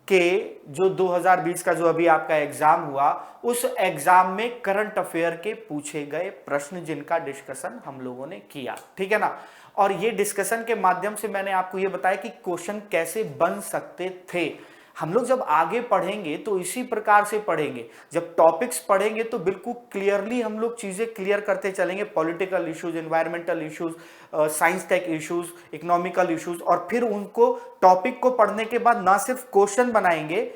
के जो 2020 का जो अभी आपका एग्जाम हुआ, उस एग्जाम में करंट अफेयर के पूछे गए प्रश्न जिनका डिस्कशन हम लोगों ने किया। ठीक है ना। और ये डिस्कशन के माध्यम से मैंने आपको ये बताया कि क्वेश्चन कैसे बन सकते थे। हम लोग जब आगे पढ़ेंगे तो इसी प्रकार से पढ़ेंगे। जब टॉपिक्स पढ़ेंगे तो बिल्कुल क्लियरली हम लोग चीजें क्लियर करते चलेंगे, political issues, environmental issues, science tech issues, economical issues. और फिर उनको टॉपिक को पढ़ने के बाद ना सिर्फ क्वेश्चन बनाएंगे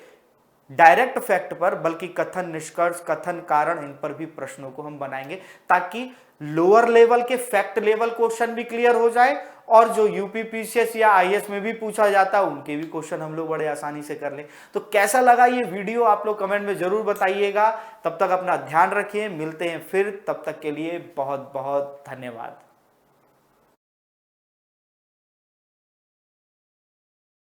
डायरेक्ट फैक्ट पर, बल्कि कथन, निष्कर्ष, कथन, कारण, इन पर भी प्रश्नों को हम बनाएंगे ताकि लोअर लेवल के फैक्ट लेवल क्वेश्चन भी क्लियर हो जाए और जो यूपीपीसीएस या आईएएस में भी पूछा जाता है उनके भी क्वेश्चन हम लोग बड़े आसानी से कर लें। तो कैसा लगा ये वीडियो आप लोग कमेंट में जरूर बताइएगा। तब तक अपना ध्यान रखिए, मिलते हैं फिर, तब तक के लिए बहुत बहुत धन्यवाद।